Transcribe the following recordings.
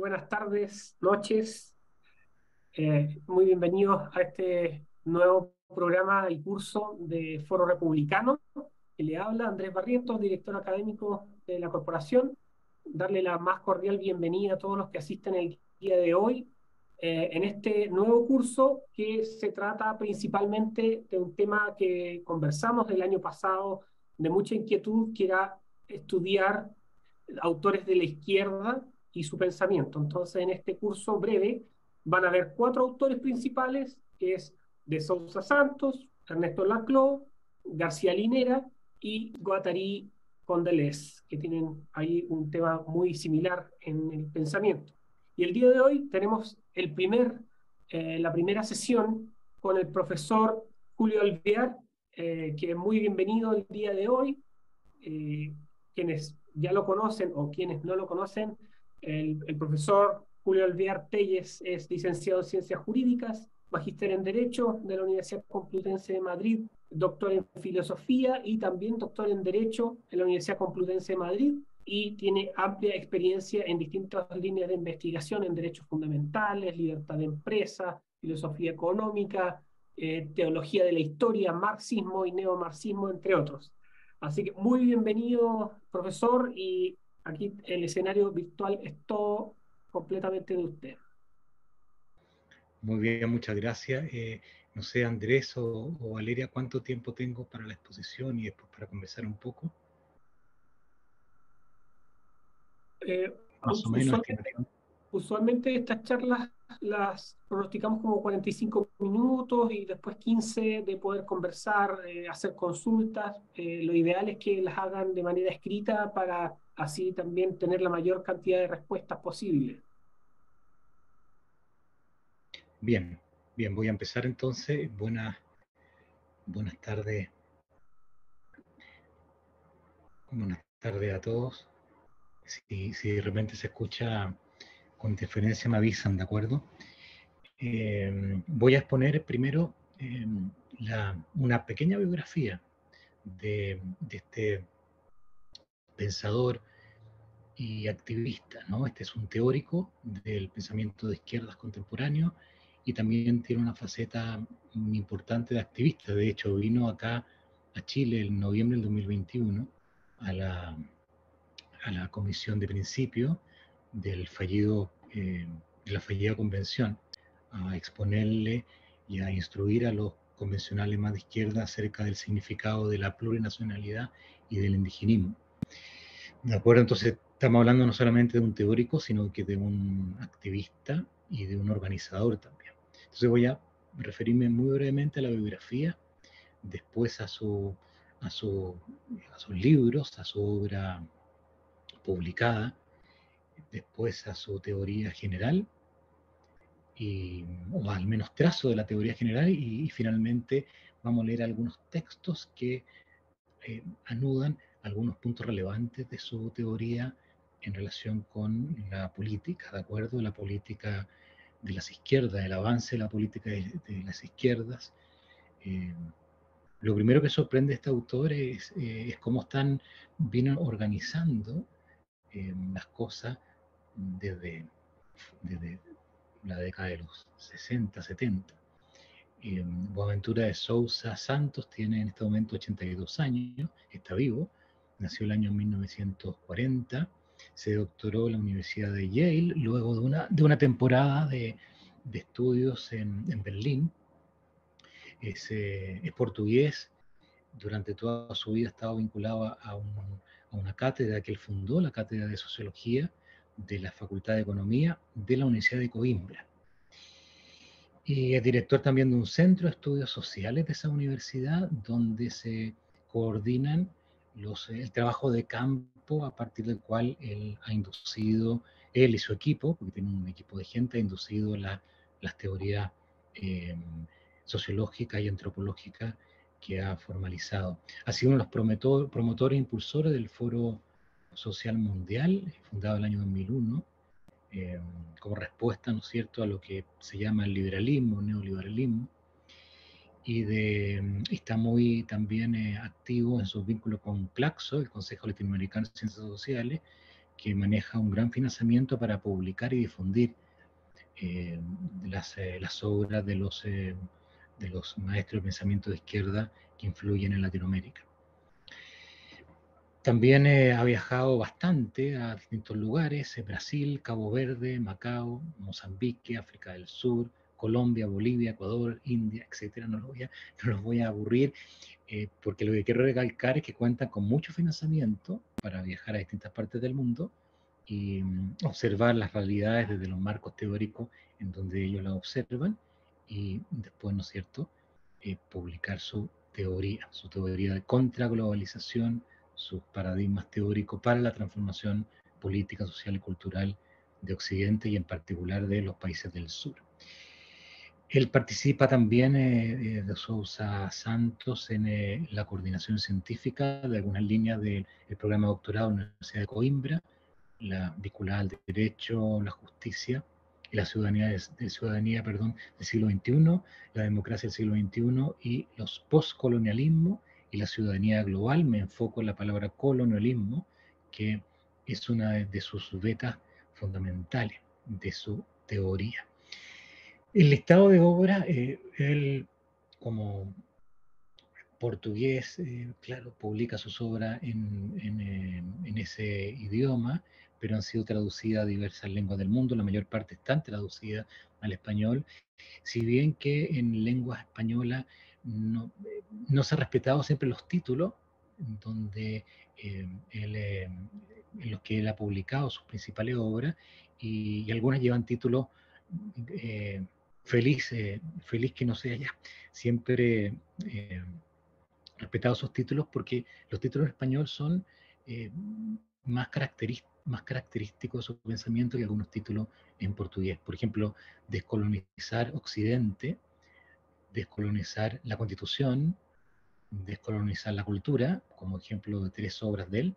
buenas tardes, noches. Muy bienvenidos a este nuevo programa y curso de Foro Republicano. Que le habla Andrés Barrientos, director académico de la corporación. Darle la más cordial bienvenida a todos los que asisten el día de hoy en este nuevo curso que se trata principalmente de un tema que conversamos el año pasado de mucha inquietud, que era estudiar autores de la izquierda y su pensamiento. Entonces, en este curso breve van a haber cuatro autores principales, que es de Sousa Santos, Ernesto Laclau, García Linera y Guattari Condelès, que tienen ahí un tema muy similar en el pensamiento. Y el día de hoy tenemos la primera sesión con el profesor Julio Alvear, que es muy bienvenido el día de hoy. eh, Quienes ya lo conocen o quienes no lo conocen, el profesor Julio Alvear Telles es licenciado en Ciencias Jurídicas, magíster en Derecho de la Universidad Complutense de Madrid, doctor en Filosofía y también doctor en Derecho en la Universidad Complutense de Madrid, y tiene amplia experiencia en distintas líneas de investigación en derechos fundamentales, libertad de empresa, filosofía económica, teología de la historia, marxismo y neomarxismo, entre otros. Así que muy bienvenido, profesor, y aquí el escenario virtual es todo completamente de usted. Muy bien, muchas gracias. No sé, Andrés o Valeria, ¿cuánto tiempo tengo para la exposición y después para conversar un poco? Eh, Más o menos usualmente, estimación. usualmente estas charlas las pronosticamos como 45 minutos y después 15 de poder conversar, hacer consultas. Lo ideal es que las hagan de manera escrita para así también tener la mayor cantidad de respuestas posible. Bien, bien, voy a empezar entonces. Buenas tardes, buenas tardes a todos. Si de repente se escucha con interferencia me avisan, ¿de acuerdo? Voy a exponer primero una pequeña biografía de este pensador y activista, ¿no? Este es un teórico del pensamiento de izquierdas contemporáneo y también tiene una faceta muy importante de activista. De hecho, vino acá a Chile en noviembre del 2021 a la comisión de principio del de la fallida convención a exponerle y a instruir a los convencionales más de izquierda acerca del significado de la plurinacionalidad y del indigenismo. ¿De acuerdo? Entonces, estamos hablando no solamente de un teórico, sino que de un activista y de un organizador también. Entonces, voy a referirme muy brevemente a la biografía, después a, su, a sus libros, a su obra publicada, después a su teoría general, o al menos trazo de la teoría general, y finalmente vamos a leer algunos textos que anudan algunos puntos relevantes de su teoría en relación con la política, ¿de acuerdo? La política de las izquierdas, el avance de la política de las izquierdas. Eh, lo primero que sorprende a este autor es cómo vienen organizando las cosas desde, desde la década de los 60, 70. Boaventura de Sousa Santos tiene en este momento 82 años, está vivo, nació el año 1940, se doctoró en la Universidad de Yale, luego de una temporada de estudios en Berlín. Es portugués, durante toda su vida ha estado vinculado a una cátedra que él fundó, la Cátedra de Sociología de la Facultad de Economía de la Universidad de Coimbra. Y es director también de un centro de estudios sociales de esa universidad, donde se coordinan el trabajo de campo a partir del cual él y su equipo, porque tiene un equipo de gente, ha inducido las teorías eh, sociológicas y antropológicas que ha formalizado. Ha sido uno de los promotores e impulsores del Foro Social Mundial, fundado en el año 2001, eh, como respuesta, ¿no es cierto?, a lo que se llama el liberalismo, el neoliberalismo, está muy también activo en sus vínculos con CLACSO, el Consejo Latinoamericano de Ciencias Sociales, que maneja un gran financiamiento para publicar y difundir las obras de los maestros de pensamiento de izquierda que influyen en Latinoamérica. También ha viajado bastante a distintos lugares: Brasil, Cabo Verde, Macao, Mozambique, África del Sur, Colombia, Bolivia, Ecuador, India, etc. No los voy a aburrir, porque lo que quiero recalcar es que cuentan con mucho financiamiento para viajar a distintas partes del mundo y observar las realidades desde los marcos teóricos en donde ellos las observan, y después, ¿no es cierto?, publicar su teoría de contraglobalización, sus paradigmas teóricos para la transformación política, social y cultural de Occidente, y en particular de los países del sur. Él participa también, de Sousa Santos, en la coordinación científica de algunas líneas del programa de doctorado en la Universidad de Coimbra, la vinculada al derecho, la justicia y la ciudadanía, del siglo XXI, la democracia del siglo XXI y los postcolonialismos y la ciudadanía global. Me enfoco en la palabra colonialismo, que es una de sus vetas fundamentales de su teoría. El listado de obras, él, como portugués, claro, publica sus obras en ese idioma, pero han sido traducidas a diversas lenguas del mundo. La mayor parte están traducidas al español, si bien que en lengua española no se han respetado siempre los títulos, donde en los que él ha publicado sus principales obras, y algunas llevan títulos eh, feliz que no sea ya. Siempre respetado esos títulos, porque los títulos en español son eh, más característicos de su pensamiento que algunos títulos en portugués. Por ejemplo, Descolonizar Occidente, Descolonizar la Constitución, Descolonizar la Cultura, como ejemplo de 3 obras de él,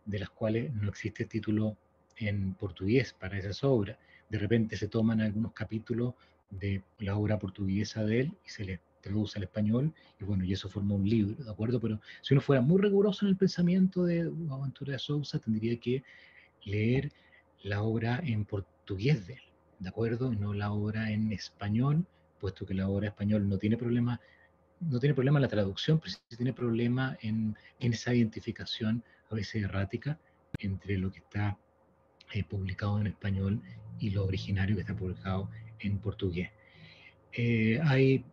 de las cuales no existe título en portugués para esas obras. De repente se toman algunos capítulos de la obra portuguesa de él y se les traduce al español, y bueno, y eso forma un libro, ¿de acuerdo? Pero si uno fuera muy riguroso en el pensamiento de Boaventura de Sousa, tendría que leer la obra en portugués de él, ¿de acuerdo? Y no la obra en español, puesto que la obra en español no tiene problema en la traducción, pero sí tiene problema en esa identificación a veces errática entre lo que está publicado en español y lo originario que está publicado en portugués. Hay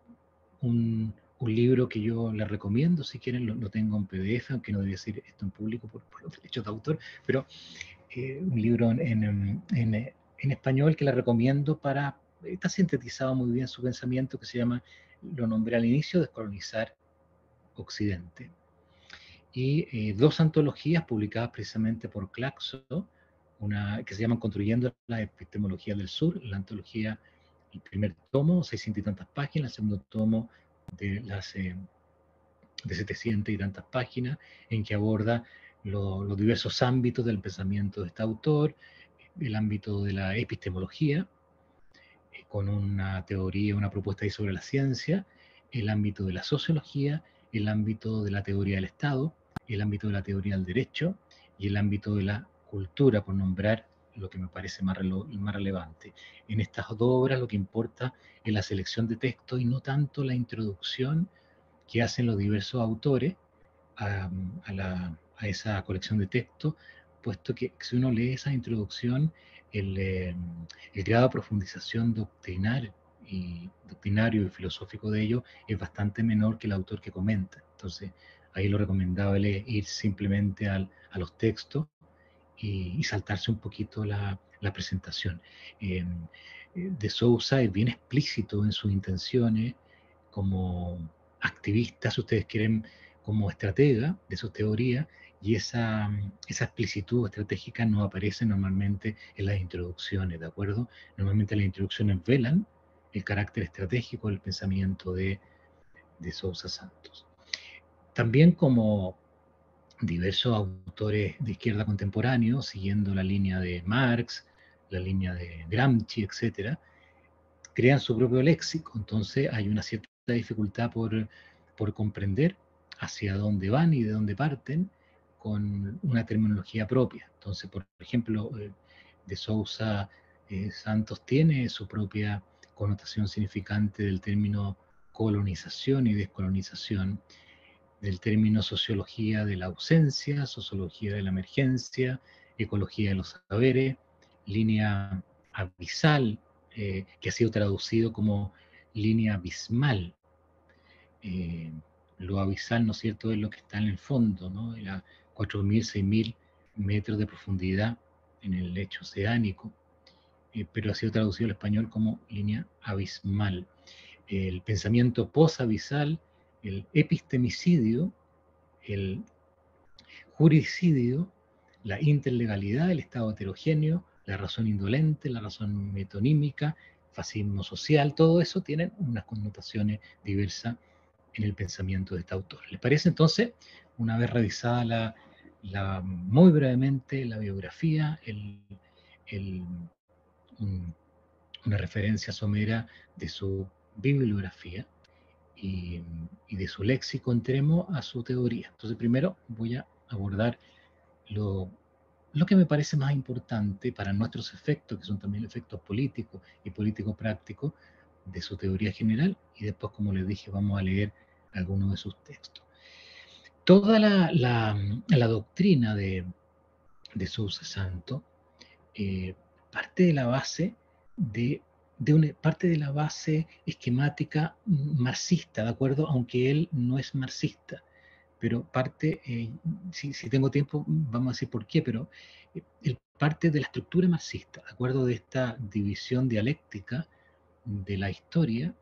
un libro que yo les recomiendo, si quieren, lo tengo en PDF, aunque no debería decir esto en público por los derechos de autor, pero un libro en español que les recomiendo para... Está sintetizado muy bien su pensamiento, que se llama, lo nombré al inicio, Descolonizar Occidente. Y 2 antologías publicadas precisamente por Claxo, una que se llama Construyendo la Epistemología del Sur, la antología, el primer tomo, 600 y tantas páginas, el segundo tomo de 700 y tantas páginas, en que aborda los diversos ámbitos del pensamiento de este autor, el ámbito de la epistemología, con una teoría, una propuesta ahí sobre la ciencia, el ámbito de la sociología, el ámbito de la teoría del Estado, el ámbito de la teoría del derecho y el ámbito de la cultura, por nombrar lo que me parece más relevante. En estas 2 obras lo que importa es la selección de texto y no tanto la introducción que hacen los diversos autores a esa colección de texto, puesto que si uno lee esa introducción, el grado de profundización doctrinario y filosófico de ello es bastante menor que el autor que comenta. Entonces, ahí lo recomendable es ir simplemente a los textos y saltarse un poquito la presentación. De Sousa es bien explícito en sus intenciones como activista, si ustedes quieren, como estratega de sus teorías, y esa explicitud estratégica no aparece normalmente en las introducciones, ¿de acuerdo? Normalmente las introducciones velan el carácter estratégico del pensamiento de Sousa Santos. También, como diversos autores de izquierda contemporáneos, siguiendo la línea de Marx, la línea de Gramsci, etc., crean su propio léxico. Entonces hay una cierta dificultad por comprender hacia dónde van y de dónde parten con una terminología propia. Entonces, por ejemplo, de Sousa Santos tiene su propia connotación significante del término colonización y descolonización, del término sociología de la ausencia, sociología de la emergencia, ecología de los saberes, línea abisal, que ha sido traducido como línea abismal. Lo abisal, ¿no es cierto?, es lo que está en el fondo, ¿no? A 4.000, 6.000 metros de profundidad en el lecho oceánico, pero ha sido traducido al español como línea abismal. El pensamiento posabisal, el epistemicidio, el juricidio, la interlegalidad, el estado heterogéneo, la razón indolente, la razón metonímica, fascismo social, todo eso tiene unas connotaciones diversas en el pensamiento de este autor. ¿Les parece entonces, una vez revisada muy brevemente la biografía, una referencia somera de su bibliografía y de su léxico, entremos a su teoría? Entonces, primero voy a abordar lo que me parece más importante para nuestros efectos, que son también efectos políticos y político-prácticos, de su teoría general, y después, como les dije, vamos a leer algunos de sus textos. Toda la doctrina de Sousa Santos parte de la base parte de la base esquemática marxista, ¿de acuerdo? Aunque él no es marxista, pero parte, si tengo tiempo, vamos a decir por qué, pero él parte de la estructura marxista, ¿de acuerdo? De esta división dialéctica de la historia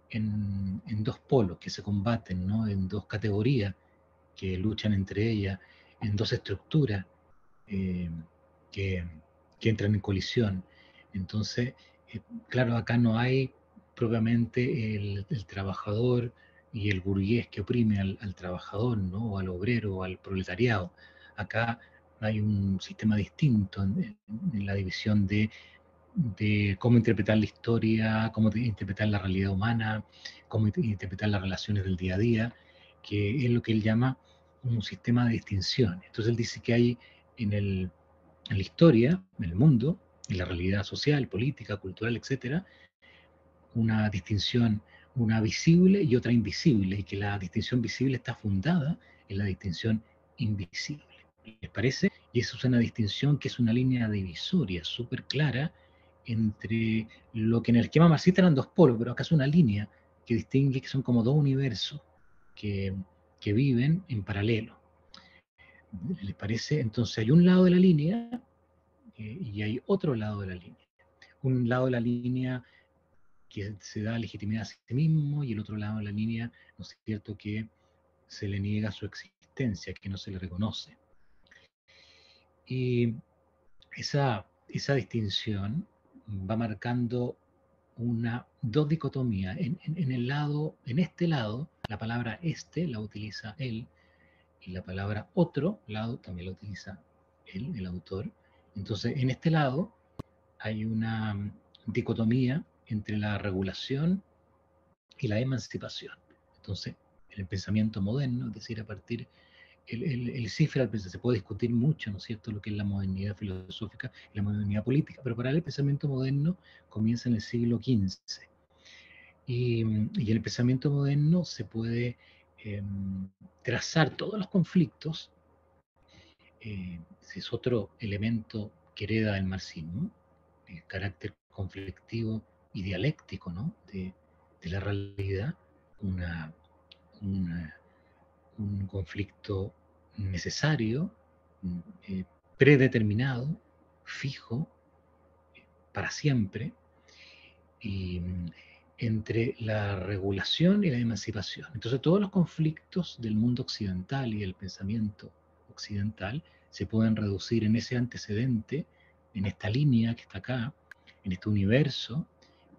en dos polos que se combaten, ¿no? En dos categorías que luchan entre ellas, en dos estructuras eh, que, que entran en colisión. Entonces, claro, acá no hay propiamente el trabajador y el burgués que oprime al trabajador, ¿no? O al obrero, o al proletariado. Acá hay un sistema distinto en la división de cómo interpretar la historia, cómo interpretar la realidad humana, cómo interpretar las relaciones del día a día, que es lo que él llama un sistema de distinción. Entonces él dice que hay en la historia, en el mundo, en la realidad social, política, cultural, etcétera, una distinción, una visible y otra invisible, y que la distinción visible está fundada en la distinción invisible. ¿Les parece? Y eso es una distinción que es una línea divisoria súper clara entre lo que en el esquema marxista eran dos polos, pero acá es una línea que distingue que son como dos universos que, que viven en paralelo. ¿Les parece? Entonces hay un lado de la línea y hay otro lado de la línea. Un lado de la línea que se da legitimidad a sí mismo y el otro lado de la línea, ¿no es cierto?, que se le niega su existencia, que no se le reconoce. Y esa distinción va marcando dos dicotomías. En este lado, la palabra este la utiliza él, y la palabra otro lado también la utiliza él, el autor. Entonces, en este lado hay una dicotomía entre la regulación y la emancipación. Entonces, en el pensamiento moderno, es decir, a partir el cifra se puede discutir mucho, ¿no es cierto?, lo que es la modernidad filosófica y la modernidad política, pero para él el pensamiento moderno comienza en el siglo XV. Y en el pensamiento moderno se puede trazar todos los conflictos, ese es otro elemento que hereda el marxismo, el carácter conflictivo y dialéctico, ¿no?, de la realidad, una, una, un conflicto necesario, predeterminado, fijo, para siempre, y entre la regulación y la emancipación. Entonces todos los conflictos del mundo occidental y del pensamiento occidental se pueden reducir en ese antecedente, en esta línea que está acá, en este universo,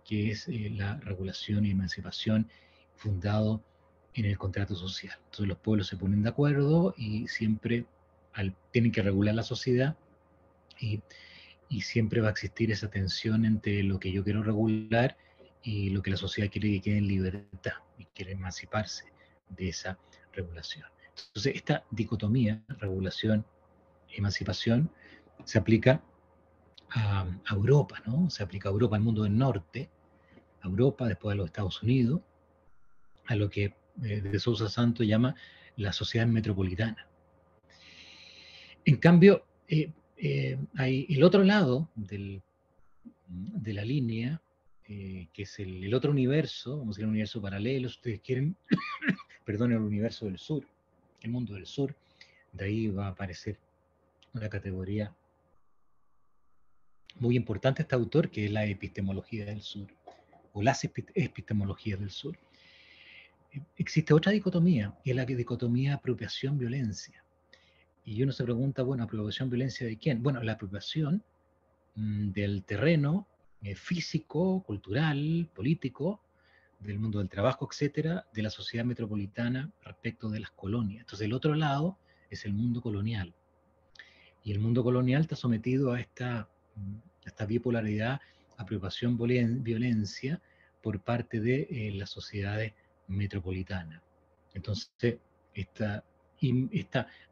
que es la regulación y emancipación fundado en el contrato social. Entonces los pueblos se ponen de acuerdo y siempre tienen que regular la sociedad y, y siempre va a existir esa tensión entre lo que yo quiero regular y lo que la sociedad quiere que quede en libertad y quiere emanciparse de esa regulación. Entonces, esta dicotomía, regulación, emancipación, se aplica a Europa, ¿no? Se aplica a Europa, al mundo del norte, a Europa, después a los Estados Unidos, a lo que de Sousa Santos llama la sociedad metropolitana. En cambio, hay el otro lado de la línea, que es el otro universo, vamos a decir el universo paralelo, si ustedes quieren, perdón, el universo del sur, el mundo del sur. De ahí va a aparecer una categoría muy importante este autor, que es la epistemología del sur, o las epistemologías del sur. Existe otra dicotomía, que es la dicotomía apropiación-violencia. Y uno se pregunta, bueno, ¿apropiación-violencia de quién? Bueno, la apropiación del terreno físico, cultural, político, del mundo del trabajo, etcétera, de la sociedad metropolitana respecto de las colonias. Entonces, el otro lado es el mundo colonial. Y el mundo colonial está sometido a esta bipolaridad, apropiación, violencia, por parte de las sociedades metropolitanas. Entonces, esta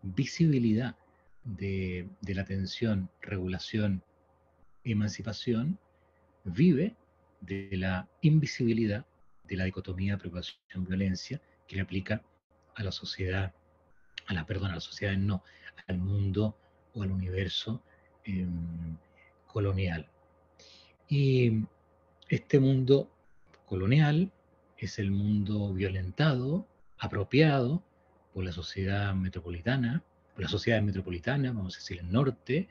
visibilidad de la tensión, regulación, emancipación, vive de la invisibilidad de la dicotomía apropiación-violencia que le aplica a la sociedad, a la sociedad no, al mundo o al universo colonial. Y este mundo colonial es el mundo violentado, apropiado por la sociedad metropolitana, por las sociedades metropolitanas, vamos a decir el norte,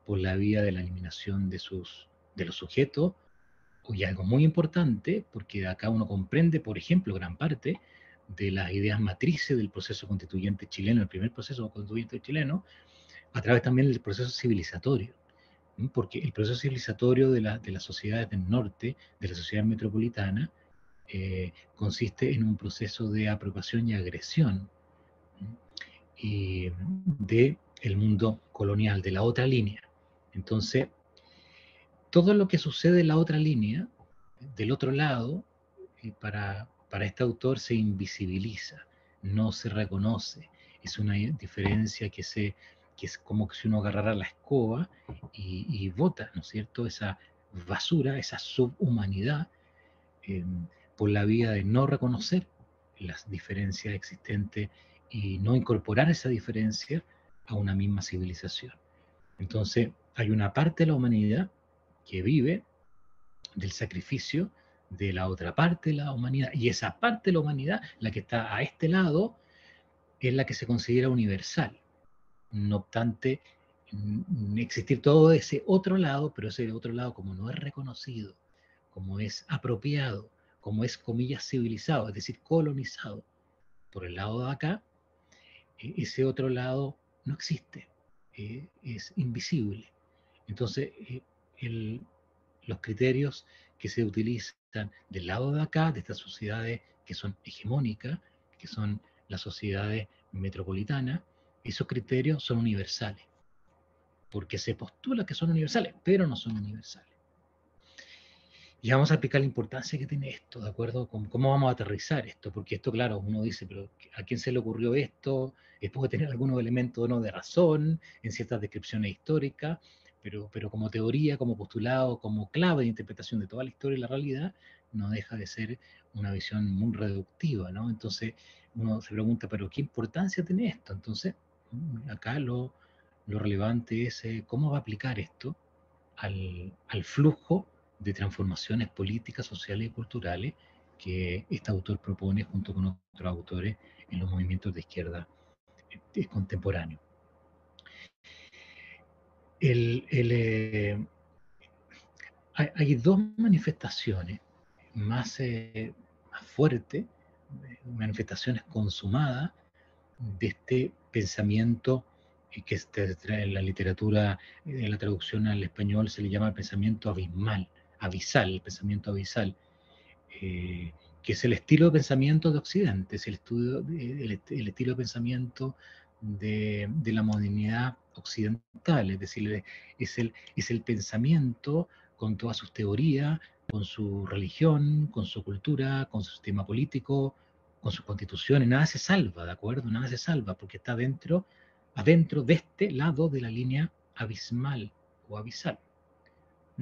por la vía de la eliminación de los sujetos, y algo muy importante, porque acá uno comprende, por ejemplo, gran parte de las ideas matrices del proceso constituyente chileno, el primer proceso constituyente chileno, a través también del proceso civilizatorio, porque el proceso civilizatorio de las sociedades del norte, de la sociedad metropolitana, consiste en un proceso de apropiación y agresión y del mundo colonial, de la otra línea. Entonces, todo lo que sucede en la otra línea, del otro lado, para este autor se invisibiliza, no se reconoce. Es una diferencia que es como si uno agarrara la escoba y bota, ¿no es cierto?, esa basura, esa subhumanidad, eh, por la vía de no reconocer las diferencias existentes y no incorporar esa diferencia a una misma civilización. Entonces, hay una parte de la humanidad que vive del sacrificio de la otra parte de la humanidad, y esa parte de la humanidad, la que está a este lado, es la que se considera universal. No obstante, existir todo ese otro lado, pero ese otro lado, como no es reconocido, como es apropiado, como es, comillas, civilizado, es decir, colonizado por el lado de acá, ese otro lado no existe, es invisible. Entonces, los criterios que se utilizan del lado de acá, de estas sociedades que son hegemónicas, que son las sociedades metropolitanas, esos criterios son universales, porque se postula que son universales, pero no son universales. Y vamos a explicar la importancia que tiene esto, ¿de acuerdo? ¿Cómo vamos a aterrizar esto? Porque esto, claro, uno dice, pero ¿a quién se le ocurrió esto? Puede tener algunos elementos ¿no? de razón en ciertas descripciones históricas, pero como teoría, como postulado, como clave de interpretación de toda la historia y la realidad, no deja de ser una visión muy reductiva, ¿no? Entonces uno se pregunta, pero ¿qué importancia tiene esto? Entonces, acá lo relevante es cómo va a aplicar esto al flujo de transformaciones políticas, sociales y culturales que este autor propone junto con otros autores en los movimientos de izquierda contemporáneos. Hay dos manifestaciones más fuertes, manifestaciones consumadas de este pensamiento que en la literatura, en la traducción al español se le llama pensamiento abisal, el pensamiento abisal, que es el estilo de pensamiento de Occidente, es el estilo de pensamiento de la modernidad occidental, es decir, es el pensamiento con todas sus teorías, con su religión, con su cultura, con su sistema político, con sus constituciones, nada se salva, ¿de acuerdo? Nada se salva porque está adentro de este lado de la línea abismal o abisal.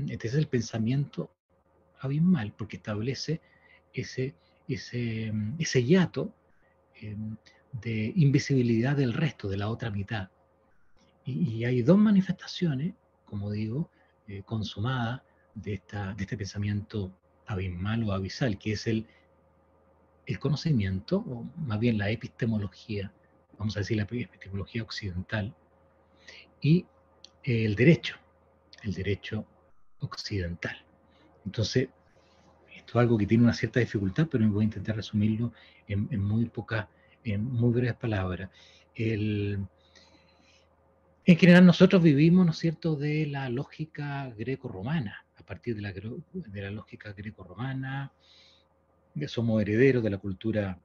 Este es el pensamiento abismal porque establece ese, ese hiato eh, de invisibilidad del resto, de la otra mitad. Y hay dos manifestaciones, como digo, consumadas de este pensamiento abismal o abisal, que es el conocimiento, o más bien la epistemología, vamos a decir la epistemología occidental, y el derecho occidental. Entonces, esto es algo que tiene una cierta dificultad, pero voy a intentar resumirlo en muy breves palabras. En general nosotros vivimos, ¿no es cierto?, de la lógica greco-romana, a partir de la lógica greco-romana, somos herederos de la cultura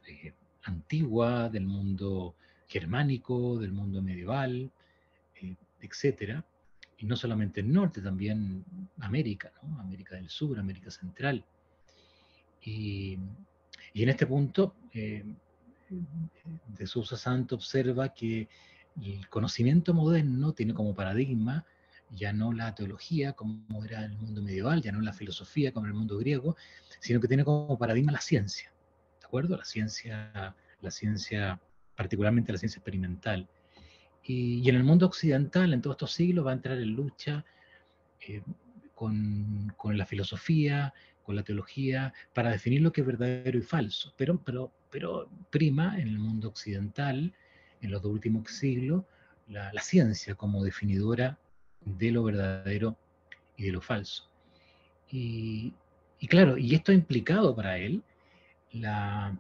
eh, antigua, del mundo germánico, del mundo medieval, etcétera. Y no solamente el norte, también América, ¿no? América del Sur, América Central. Y, y en este punto, de Sousa Santo observa que el conocimiento moderno tiene como paradigma ya no la teología como era en el mundo medieval, ya no la filosofía como en el mundo griego, sino que tiene como paradigma la ciencia, ¿de acuerdo? La ciencia, particularmente la ciencia experimental. Y en el mundo occidental, en todos estos siglos, va a entrar en lucha eh, con la filosofía, con la teología, para definir lo que es verdadero y falso. Pero prima en el mundo occidental, en los dos últimos siglos, la ciencia como definidora de lo verdadero y de lo falso. Y, y claro, y esto ha implicado para él la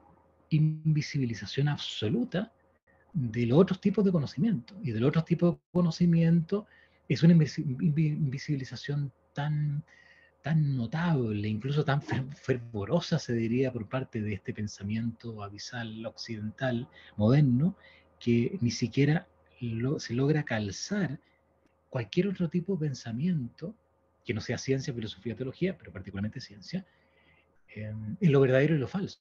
invisibilización absoluta de los otros tipos de conocimiento. Y de los otros tipos de conocimiento es una invisibilización tan notable, incluso tan fervorosa, se diría, por parte de este pensamiento abisal occidental moderno, que ni siquiera se logra calzar cualquier otro tipo de pensamiento, que no sea ciencia, filosofía, teología, pero particularmente ciencia, en lo verdadero y lo falso.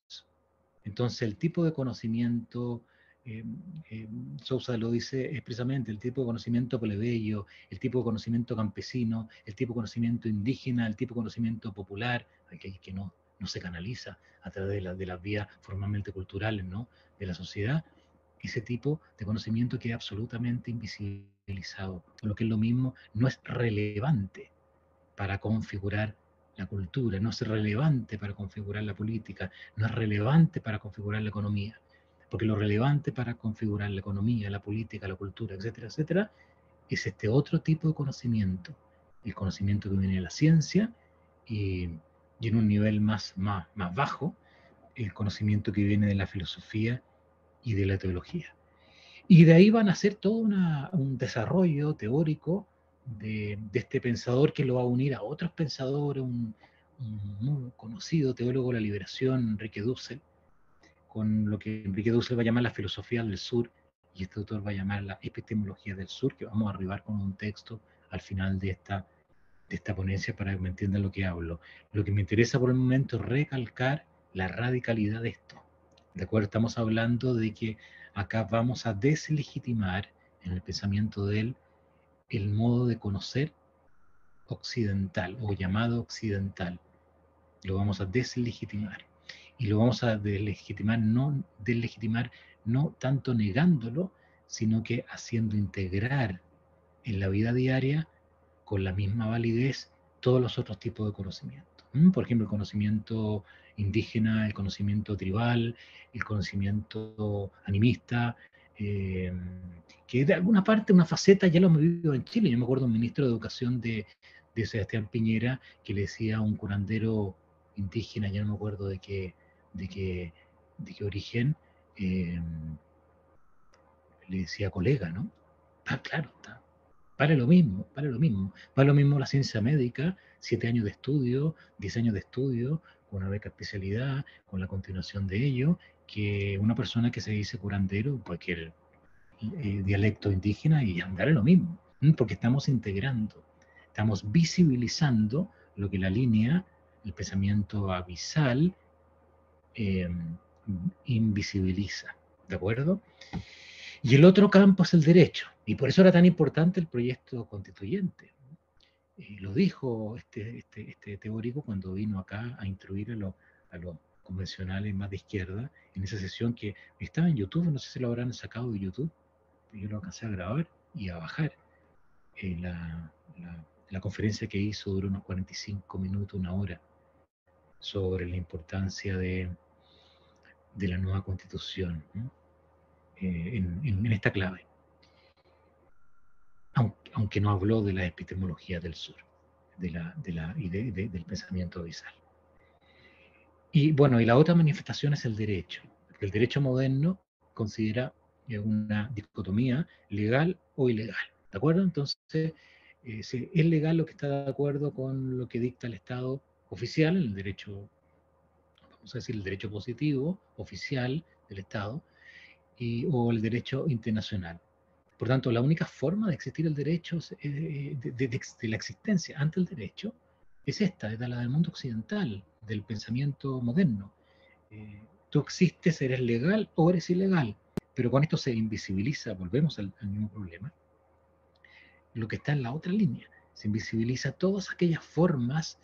Entonces, el tipo de conocimiento, eh, eh, Sousa lo dice expresamente, el tipo de conocimiento plebeyo, el tipo de conocimiento campesino, el tipo de conocimiento indígena, el tipo de conocimiento popular, que no se canaliza a través de las vías formalmente culturales, ¿no?, de la sociedad, ese tipo de conocimiento queda absolutamente invisibilizado. Lo que es lo mismo, no es relevante para configurar la cultura, no es relevante para configurar la política, no es relevante para configurar la economía. Porque lo relevante para configurar la economía, la política, la cultura, etcétera, etcétera, es este otro tipo de conocimiento. El conocimiento que viene de la ciencia y en un nivel más bajo, el conocimiento que viene de la filosofía y de la teología. Y de ahí van a hacer todo un desarrollo teórico de este pensador que lo va a unir a otros pensadores, un muy conocido teólogo de la liberación, Enrique Dussel, con lo que Enrique Dussel va a llamar la filosofía del sur, y este autor va a llamar la epistemología del sur, que vamos a arribar con un texto al final de esta ponencia para que me entiendan lo que hablo. Lo que me interesa por el momento es recalcar la radicalidad de esto. ¿De acuerdo? Estamos hablando de que acá vamos a deslegitimar en el pensamiento de él el modo de conocer occidental o llamado occidental. Lo vamos a deslegitimar. Y lo vamos a deslegitimar no tanto negándolo, sino que haciendo integrar en la vida diaria con la misma validez todos los otros tipos de conocimiento. Por ejemplo, el conocimiento indígena, el conocimiento tribal, el conocimiento animista, eh, que de alguna parte, una faceta ya lo hemos vivido en Chile. Yo me acuerdo un ministro de Educación de Sebastián Piñera que le decía a un curandero indígena, ya no me acuerdo de qué origen, eh, le decía colega, ¿no? Ah, claro, está. Vale lo mismo, vale lo mismo. Vale lo mismo la ciencia médica, 7 años de estudio, 10 años de estudio, con una beca especialidad, con la continuación de ello, que una persona que se dice curandero, cualquier dialecto indígena, y vale lo mismo, porque estamos integrando, estamos visibilizando lo que la línea, el pensamiento abisal, eh, invisibiliza, ¿de acuerdo? Y el otro campo es el derecho, y por eso era tan importante el proyecto constituyente. Lo dijo este teórico cuando vino acá a instruir a los convencionales más de izquierda, en esa sesión que estaba en YouTube, no sé si lo habrán sacado de YouTube, yo lo alcancé a grabar y a bajar. La conferencia que hizo duró unos 45 minutos, una hora, sobre la importancia de la nueva constitución, ¿no? En esta clave, aunque no habló de la epistemología del sur del pensamiento abisal. Y bueno, y la otra manifestación es el derecho. El derecho moderno considera una dicotomía legal o ilegal, ¿de acuerdo? Entonces, si es legal lo que está de acuerdo con lo que dicta el Estado oficial, el derecho, vamos a decir, el derecho positivo, oficial del Estado, o el derecho internacional. Por tanto, la única forma de existir el derecho, de la existencia ante el derecho, es esta, es la del mundo occidental, del pensamiento moderno. Tú existes, eres legal o eres ilegal, pero con esto se invisibiliza, volvemos al mismo problema, lo que está en la otra línea. Se invisibiliza todas aquellas formas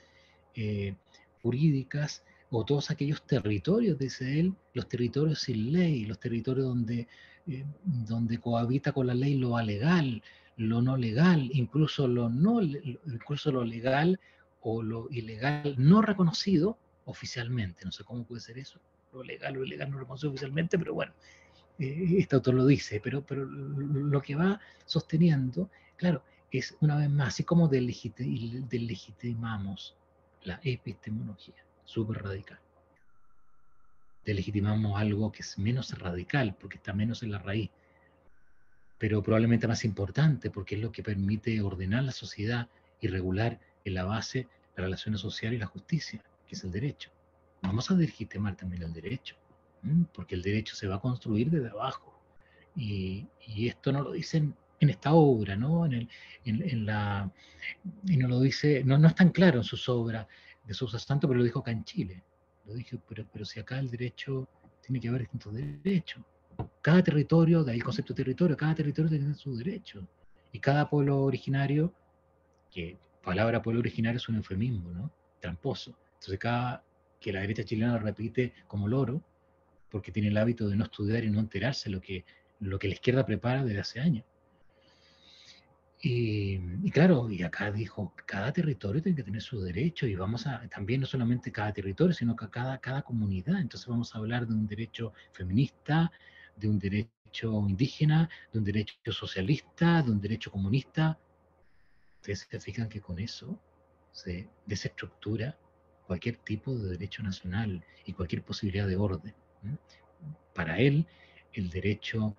eh, jurídicas o todos aquellos territorios, dice él, los territorios sin ley, los territorios donde cohabita con la ley lo alegal, lo no legal, incluso lo legal o lo ilegal no reconocido oficialmente. No sé cómo puede ser eso, lo legal o ilegal no reconocido oficialmente, pero bueno, este autor lo dice, pero lo que va sosteniendo, claro, es una vez más, así como delegitimamos la epistemología, súper radical. Delegitimamos algo que es menos radical, porque está menos en la raíz, pero probablemente más importante, porque es lo que permite ordenar la sociedad y regular en la base las relaciones sociales y la justicia, que es el derecho. Vamos a delegitimar también el derecho, porque el derecho se va a construir desde abajo. Y esto no lo dicen en esta obra, ¿no? Y no lo dice, no es tan claro en sus obras de Sousa Santos, pero lo dijo acá en Chile. Lo dije, pero si acá el derecho tiene que haber distintos derechos. Cada territorio, de ahí el concepto de territorio, cada territorio tiene su derecho. Y cada pueblo originario, que palabra pueblo originario es un eufemismo, ¿no? Tramposo. Entonces que la derecha chilena repite como loro, porque tiene el hábito de no estudiar y no enterarse lo que la izquierda prepara desde hace años. Y claro, y acá dijo, cada territorio tiene que tener su derecho y vamos a, también no solamente cada territorio, sino que cada comunidad. Entonces vamos a hablar de un derecho feminista, de un derecho indígena, de un derecho socialista, de un derecho comunista. Ustedes se fijan que con eso se desestructura cualquier tipo de derecho nacional y cualquier posibilidad de orden. Para él, el derecho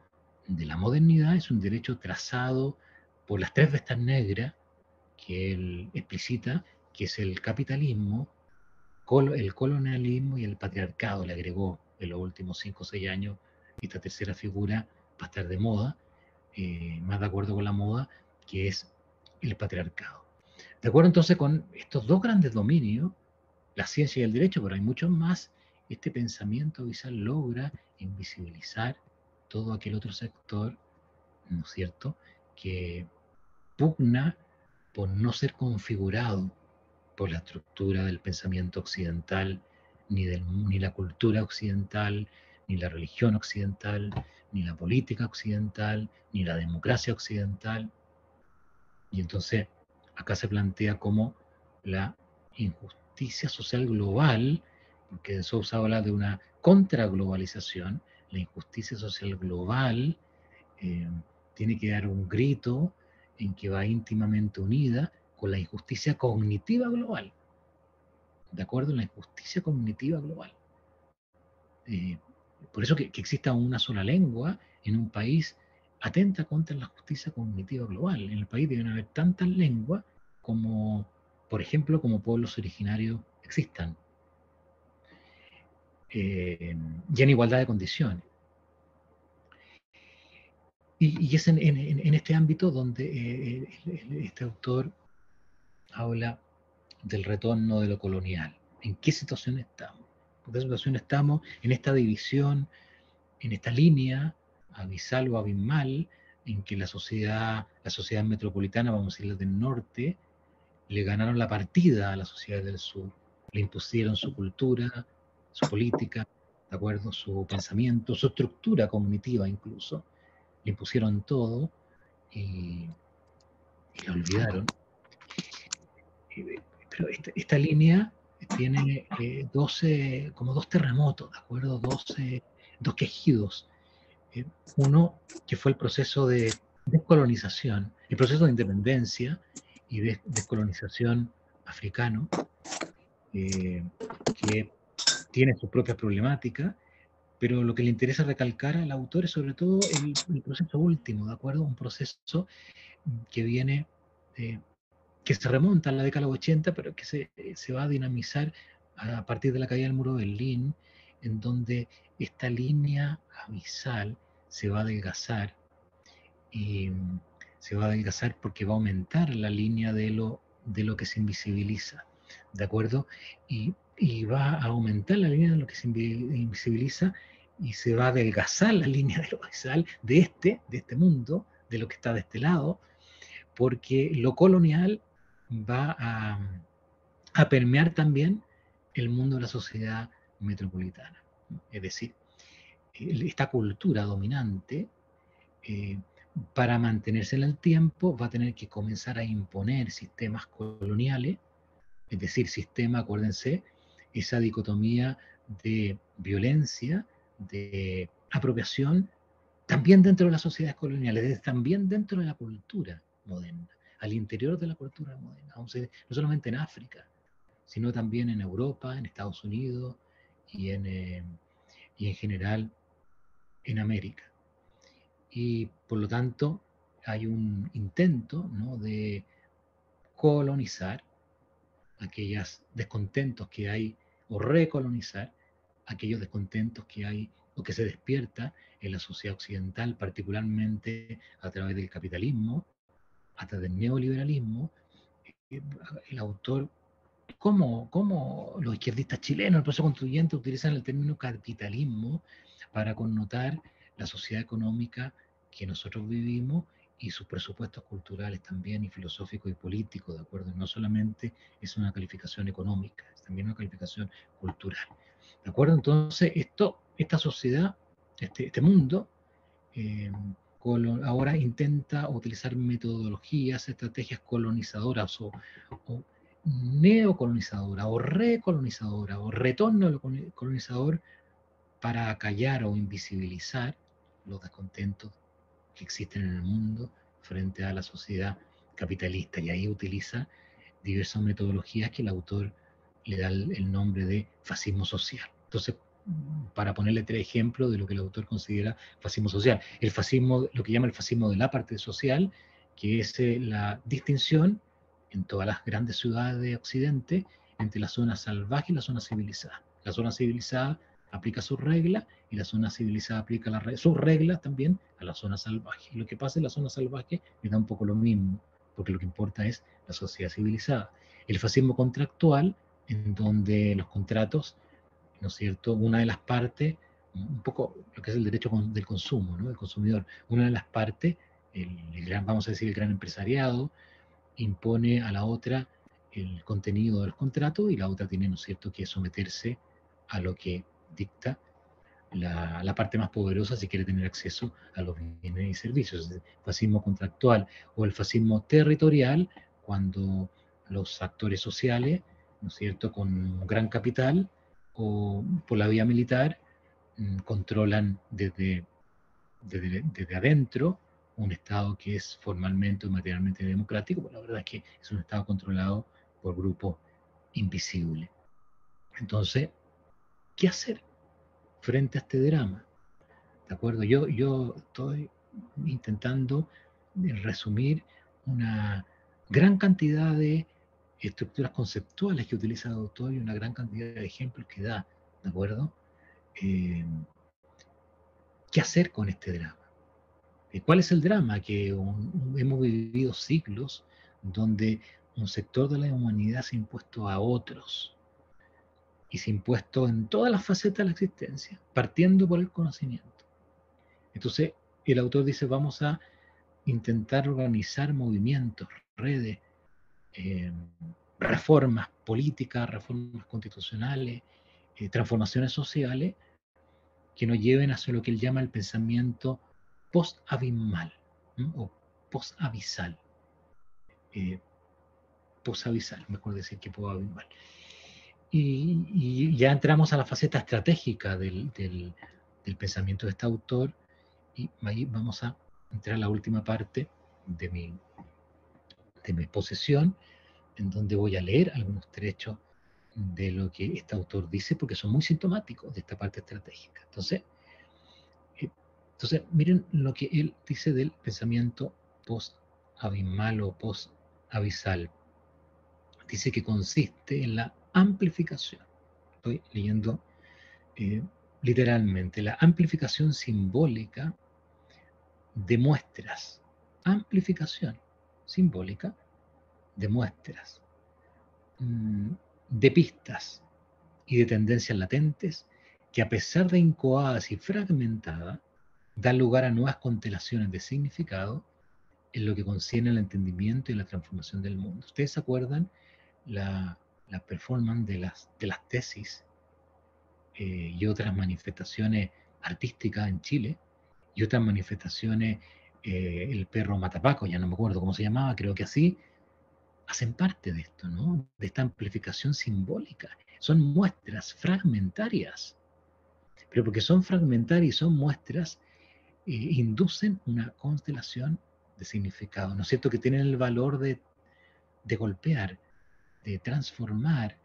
de la modernidad es un derecho trazado por las tres bestas negras que él explicita, que es el capitalismo, el colonialismo y el patriarcado. Le agregó en los últimos 5 o 6 años esta tercera figura para estar de moda, más de acuerdo con la moda, que es el patriarcado. De acuerdo entonces con estos dos grandes dominios, la ciencia y el derecho, pero hay muchos más, este pensamiento visual logra invisibilizar todo aquel otro sector, ¿no es cierto?, que pugna por no ser configurado por la estructura del pensamiento occidental, ni la cultura occidental, ni la religión occidental, ni la política occidental, ni la democracia occidental. Y entonces acá se plantea como la injusticia social global, porque Sousa habla de una contraglobalización, la injusticia social global eh, tiene que dar un grito en que va íntimamente unida con la injusticia cognitiva global, ¿de acuerdo? La injusticia cognitiva global. Eh, por eso que exista una sola lengua en un país atenta contra la justicia cognitiva global. En el país deben haber tantas lenguas como, por ejemplo, como pueblos originarios existan, y en igualdad de condiciones. Y es en este ámbito donde este autor habla del retorno de lo colonial. ¿En qué situación estamos? de situación estamos en esta división, en esta línea abisal o abismal, en que la sociedad metropolitana, vamos a decir, la del norte, le ganaron la partida a la sociedad del sur, le impusieron su cultura, su política, ¿de acuerdo? Su pensamiento, su estructura cognitiva incluso, le impusieron todo y, y la olvidaron. Pero esta línea tiene como dos terremotos, ¿de acuerdo? Dos quejidos. Uno que fue el proceso de descolonización, el proceso de independencia y de descolonización africano, que tiene sus propias problemáticas, pero lo que le interesa recalcar al autor es sobre todo el proceso último, ¿de acuerdo? Un proceso que viene, eh, que se remonta a la década de los 80, pero que se va a dinamizar a partir de la caída del muro de Berlín, en donde esta línea abisal se va a adelgazar, y se va a adelgazar porque va a aumentar la línea de lo que se invisibiliza, ¿de acuerdo? Y va a aumentar la línea de lo que se invisibiliza y se va a adelgazar la línea de lo abisal de este mundo, de lo que está de este lado, porque lo colonial va a permear también el mundo de la sociedad metropolitana. Es decir, esta cultura dominante, eh, para mantenerse en el tiempo, va a tener que comenzar a imponer sistemas coloniales, es decir, sistema, acuérdense, esa dicotomía de violencia, de apropiación, también dentro de las sociedades coloniales, también dentro de la cultura moderna, al interior de la cultura moderna, no solamente en África, sino también en Europa, en Estados Unidos y en general en América. Y por lo tanto hay un intento, ¿no?, de colonizar aquellos descontentos que hay, o recolonizar aquellos descontentos que hay o que se despierta en la sociedad occidental, particularmente a través del capitalismo, a través del neoliberalismo. El autor, ¿cómo los izquierdistas chilenos, el proceso constituyente, utilizan el término capitalismo para connotar la sociedad económica que nosotros vivimos y sus presupuestos culturales también, y filosóficos y políticos, ¿de acuerdo? No solamente es una calificación económica, es también una calificación cultural, ¿de acuerdo? Entonces, esta sociedad, este mundo, eh, ahora intenta utilizar metodologías, estrategias colonizadoras o neocolonizadora o recolonizadora o retorno colonizador para acallar o invisibilizar los descontentos que existen en el mundo frente a la sociedad capitalista. Y ahí utiliza diversas metodologías que el autor le da el nombre de fascismo social. Entonces, para ponerle tres ejemplos de lo que el autor considera fascismo social. El fascismo, lo que llama el fascismo de la parte social, que es la distinción en todas las grandes ciudades de Occidente entre la zona salvaje y la zona civilizada. La zona civilizada aplica sus reglas y la zona civilizada aplica sus reglas también a la zona salvaje. Y lo que pasa en la zona salvaje me da un poco lo mismo, porque lo que importa es la sociedad civilizada. El fascismo contractual, en donde los contratos, ¿no es cierto?, una de las partes, un poco lo que es el derecho del consumo, ¿no?, del consumidor, una de las partes, vamos a decir, el gran empresariado, impone a la otra el contenido de los contratos y la otra tiene, ¿no es cierto?, que someterse a lo que dicta la parte más poderosa si quiere tener acceso a los bienes y servicios. El fascismo contractual o el fascismo territorial, cuando los actores sociales, ¿no es cierto?, con un gran capital o por la vía militar, controlan desde adentro un Estado que es formalmente o materialmente democrático, pero la verdad es que es un Estado controlado por grupos invisibles. Entonces, ¿qué hacer frente a este drama? ¿De acuerdo? Yo estoy intentando resumir una gran cantidad de estructuras conceptuales que utiliza el autor y una gran cantidad de ejemplos que da, ¿de acuerdo? Eh, ¿Qué hacer con este drama? ¿Cuál es el drama? Que hemos vivido siglos donde un sector de la humanidad se ha impuesto a otros, y se ha impuesto en todas las facetas de la existencia, partiendo por el conocimiento. Entonces, el autor dice, vamos a intentar organizar movimientos, redes, reformas políticas, reformas constitucionales, transformaciones sociales, que nos lleven hacia lo que él llama el pensamiento post-abismal, o post-abisal. Post-abisal, mejor decir que post-abismal. Y ya entramos a la faceta estratégica del pensamiento de este autor, y ahí vamos a entrar a la última parte de mi exposición, en donde voy a leer algunos trechos de lo que este autor dice, porque son muy sintomáticos de esta parte estratégica. Entonces, miren lo que él dice del pensamiento post-abismal o post-abisal. Dice que consiste en la amplificación. Estoy leyendo literalmente, la amplificación simbólica de muestras. Amplificación simbólica de muestras, de pistas y de tendencias latentes que, a pesar de incoadas y fragmentadas, dan lugar a nuevas constelaciones de significado en lo que concierne al entendimiento y la transformación del mundo. ¿Ustedes se acuerdan la performance de las tesis y otras manifestaciones artísticas en Chile, y otras manifestaciones, el perro Matapaco, ya no me acuerdo cómo se llamaba, creo que así, hacen parte de esto, ¿no? De esta amplificación simbólica. Son muestras fragmentarias, pero porque son fragmentarias y son muestras, inducen una constelación de significado, ¿no es cierto?, que tienen el valor de golpear, de transformar,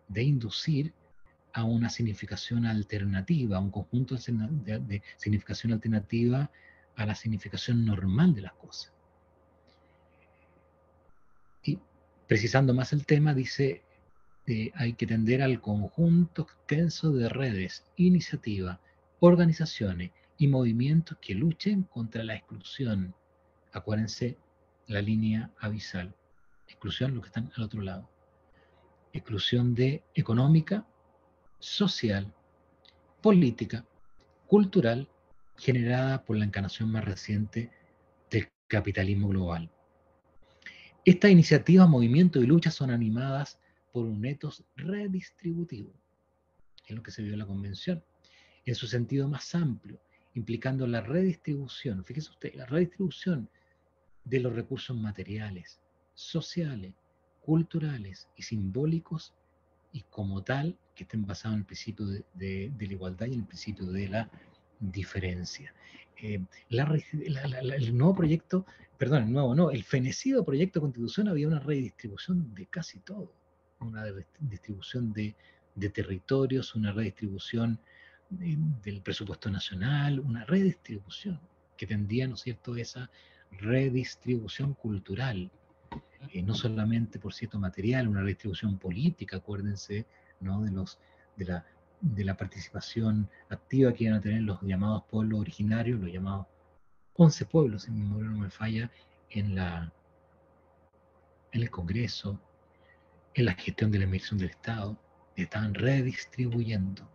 de inducir a una significación alternativa, a un conjunto de significación alternativa a la significación normal de las cosas. Y precisando más el tema, dice, hay que tender al conjunto extenso de redes, iniciativas, organizaciones y movimientos que luchen contra la exclusión. Acuérdense la línea abisal. Exclusión, los que están al otro lado. Exclusión económica, social, política, cultural, generada por la encarnación más reciente del capitalismo global. Estas iniciativas, movimientos y luchas son animadas por un ethos redistributivo, que es lo que se vio en la convención, en su sentido más amplio, implicando la redistribución, fíjese usted, la redistribución de los recursos materiales, sociales, culturales y simbólicos, y como tal, que estén basados en el principio de la igualdad y en el principio de la diferencia. El nuevo proyecto, perdón, el nuevo no, el fenecido proyecto de constitución había una redistribución de casi todo, una distribución de territorios, una redistribución del presupuesto nacional, una redistribución que tendía, ¿no es cierto?, esa redistribución cultural, no solamente, por cierto, material, una redistribución política, acuérdense, ¿no?, de la participación activa que iban a tener los llamados pueblos originarios, los llamados 11 pueblos, si mi memoria no me falla, en el Congreso, en la gestión de la inversión del Estado, estaban redistribuyendo.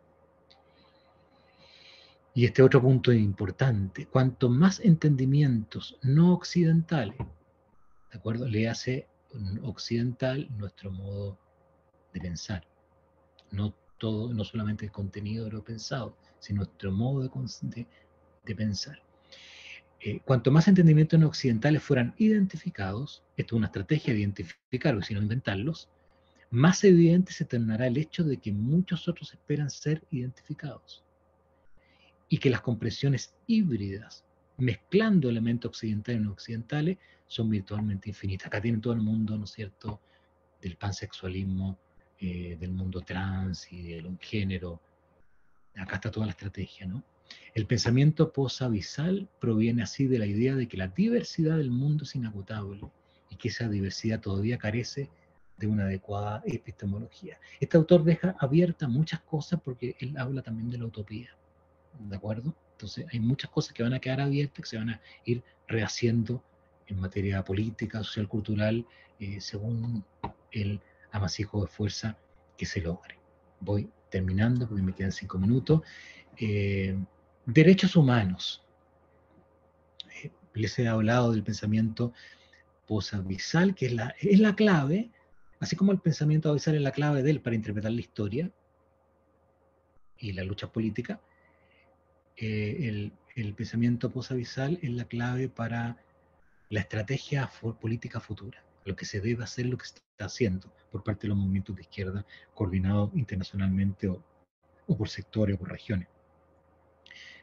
Y este otro punto importante, cuanto más entendimientos no occidentales, ¿de acuerdo?, le hace occidental nuestro modo de pensar, no solamente el contenido de lo pensado, sino nuestro modo de pensar. Cuanto más entendimientos no occidentales fueran identificados, esto es una estrategia de identificarlos y no inventarlos, más evidente se tornará el hecho de que muchos otros esperan ser identificados, y que las comprensiones híbridas, mezclando elementos occidentales y no occidentales, son virtualmente infinitas. Acá tienen todo el mundo, ¿no es cierto?, del pansexualismo, del mundo trans y del género. Acá está toda la estrategia, ¿no? El pensamiento posabisal proviene así de la idea de que la diversidad del mundo es inagotable y que esa diversidad todavía carece de una adecuada epistemología. Este autor deja abiertas muchas cosas porque él habla también de la utopía, ¿de acuerdo? Entonces hay muchas cosas que van a quedar abiertas, que se van a ir rehaciendo en materia política, social, cultural, según el amasijo de fuerza que se logre. Voy terminando porque me quedan 5 minutos. Derechos humanos. Les he hablado del pensamiento posabisal, que es la clave, así como el pensamiento abisal es la clave de él para interpretar la historia y la lucha política. El pensamiento posabisal es la clave para la estrategia política futura, lo que se debe hacer, lo que se está haciendo por parte de los movimientos de izquierda coordinados internacionalmente o por sectores o por regiones.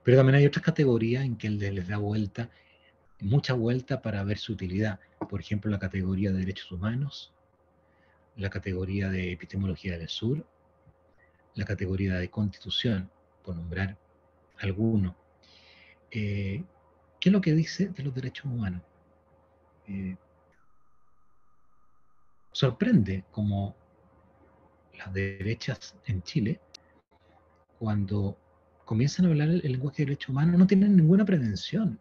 Pero también hay otras categorías en que les da vuelta, mucha vuelta para ver su utilidad. Por ejemplo, la categoría de derechos humanos, la categoría de epistemología del sur, la categoría de constitución, por nombrar alguno. ¿Qué es lo que dice de los derechos humanos? Sorprende como las derechas en Chile, cuando comienzan a hablar el lenguaje de derechos humanos, no tienen ninguna prevención.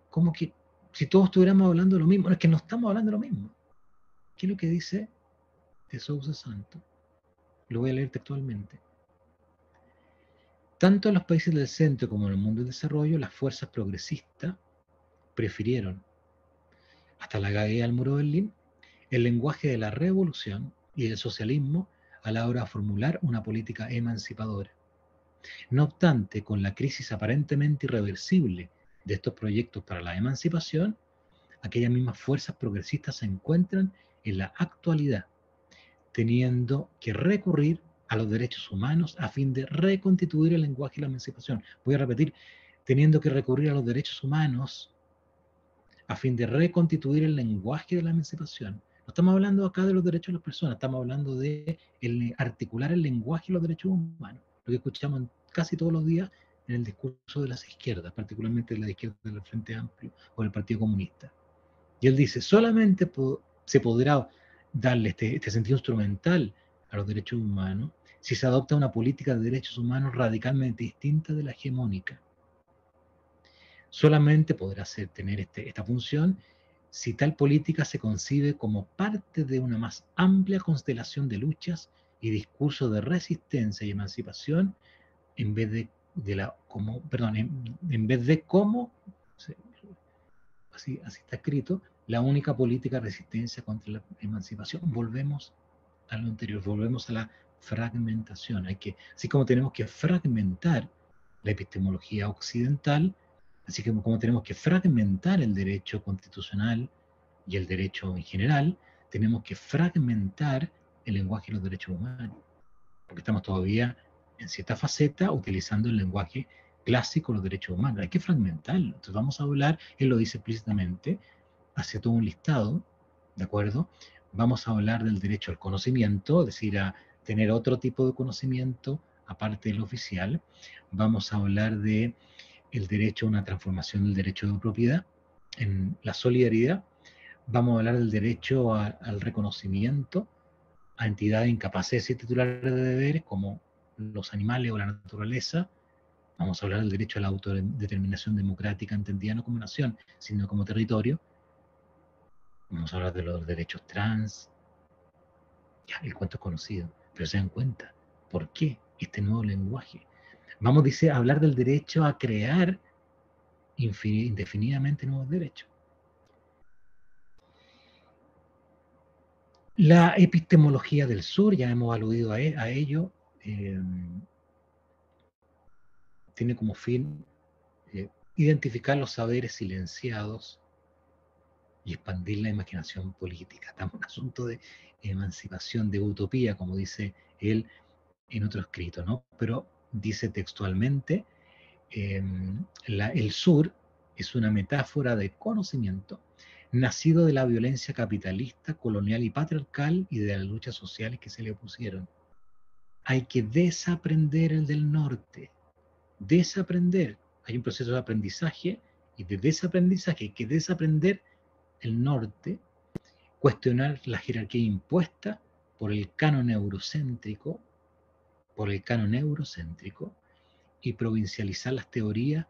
Como que si todos estuviéramos hablando de lo mismo, no, es que no estamos hablando de lo mismo. ¿Qué es lo que dice de Sousa Santos? Lo voy a leer textualmente. Tanto en los países del centro como en el mundo del desarrollo, las fuerzas progresistas prefirieron, hasta la caída del muro de Berlín, el lenguaje de la revolución y del socialismo a la hora de formular una política emancipadora. No obstante, con la crisis aparentemente irreversible de estos proyectos para la emancipación, aquellas mismas fuerzas progresistas se encuentran en la actualidad teniendo que recurrir a los derechos humanos a fin de reconstituir el lenguaje y la emancipación. Voy a repetir, teniendo que recurrir a los derechos humanos a fin de reconstituir el lenguaje de la emancipación. No estamos hablando acá de los derechos de las personas, estamos hablando de articular el lenguaje y los derechos humanos, lo que escuchamos casi todos los días en el discurso de las izquierdas, particularmente de la izquierda del Frente Amplio o del Partido Comunista. Y él dice, solamente se podrá darle este sentido instrumental a los derechos humanos si se adopta una política de derechos humanos radicalmente distinta de la hegemónica. Solamente podrá tener esta función si tal política se concibe como parte de una más amplia constelación de luchas y discursos de resistencia y emancipación en vez de como, así está escrito, la única política de resistencia contra la emancipación. Volvemos a lo anterior, volvemos a la fragmentación. Así como tenemos que fragmentar la epistemología occidental, así como tenemos que fragmentar el derecho constitucional y el derecho en general, tenemos que fragmentar el lenguaje y los derechos humanos, porque estamos todavía en cierta faceta utilizando el lenguaje clásico de los derechos humanos. Hay que fragmentarlo. Entonces vamos a hablar, él lo dice explícitamente, hace todo un listado, ¿de acuerdo? Vamos a hablar del derecho al conocimiento, es decir, a tener otro tipo de conocimiento aparte del oficial. Vamos a hablar de el derecho a una transformación del derecho de propiedad en la solidaridad. Vamos a hablar del derecho al reconocimiento a entidades incapaces y titulares de deberes como los animales o la naturaleza. Vamos a hablar del derecho a la autodeterminación democrática entendida no como nación, sino como territorio. Vamos a hablar de los derechos trans. Ya, el cuento es conocido, pero se dan cuenta. ¿Por qué este nuevo lenguaje? Vamos, dice, a hablar del derecho a crear indefinidamente nuevos derechos. La epistemología del sur, ya hemos aludido a ello, tiene como fin identificar los saberes silenciados y expandir la imaginación política. Estamos en un asunto de emancipación, de utopía, como dice él en otro escrito, ¿no? Pero dice textualmente, el sur es una metáfora de conocimiento nacido de la violencia capitalista, colonial y patriarcal y de las luchas sociales que se le opusieron. Hay que desaprender el del norte, desaprender. Hay un proceso de aprendizaje y de desaprendizaje. Hay que desaprender el norte, cuestionar la jerarquía impuesta por el canon eurocéntrico, y provincializar las teorías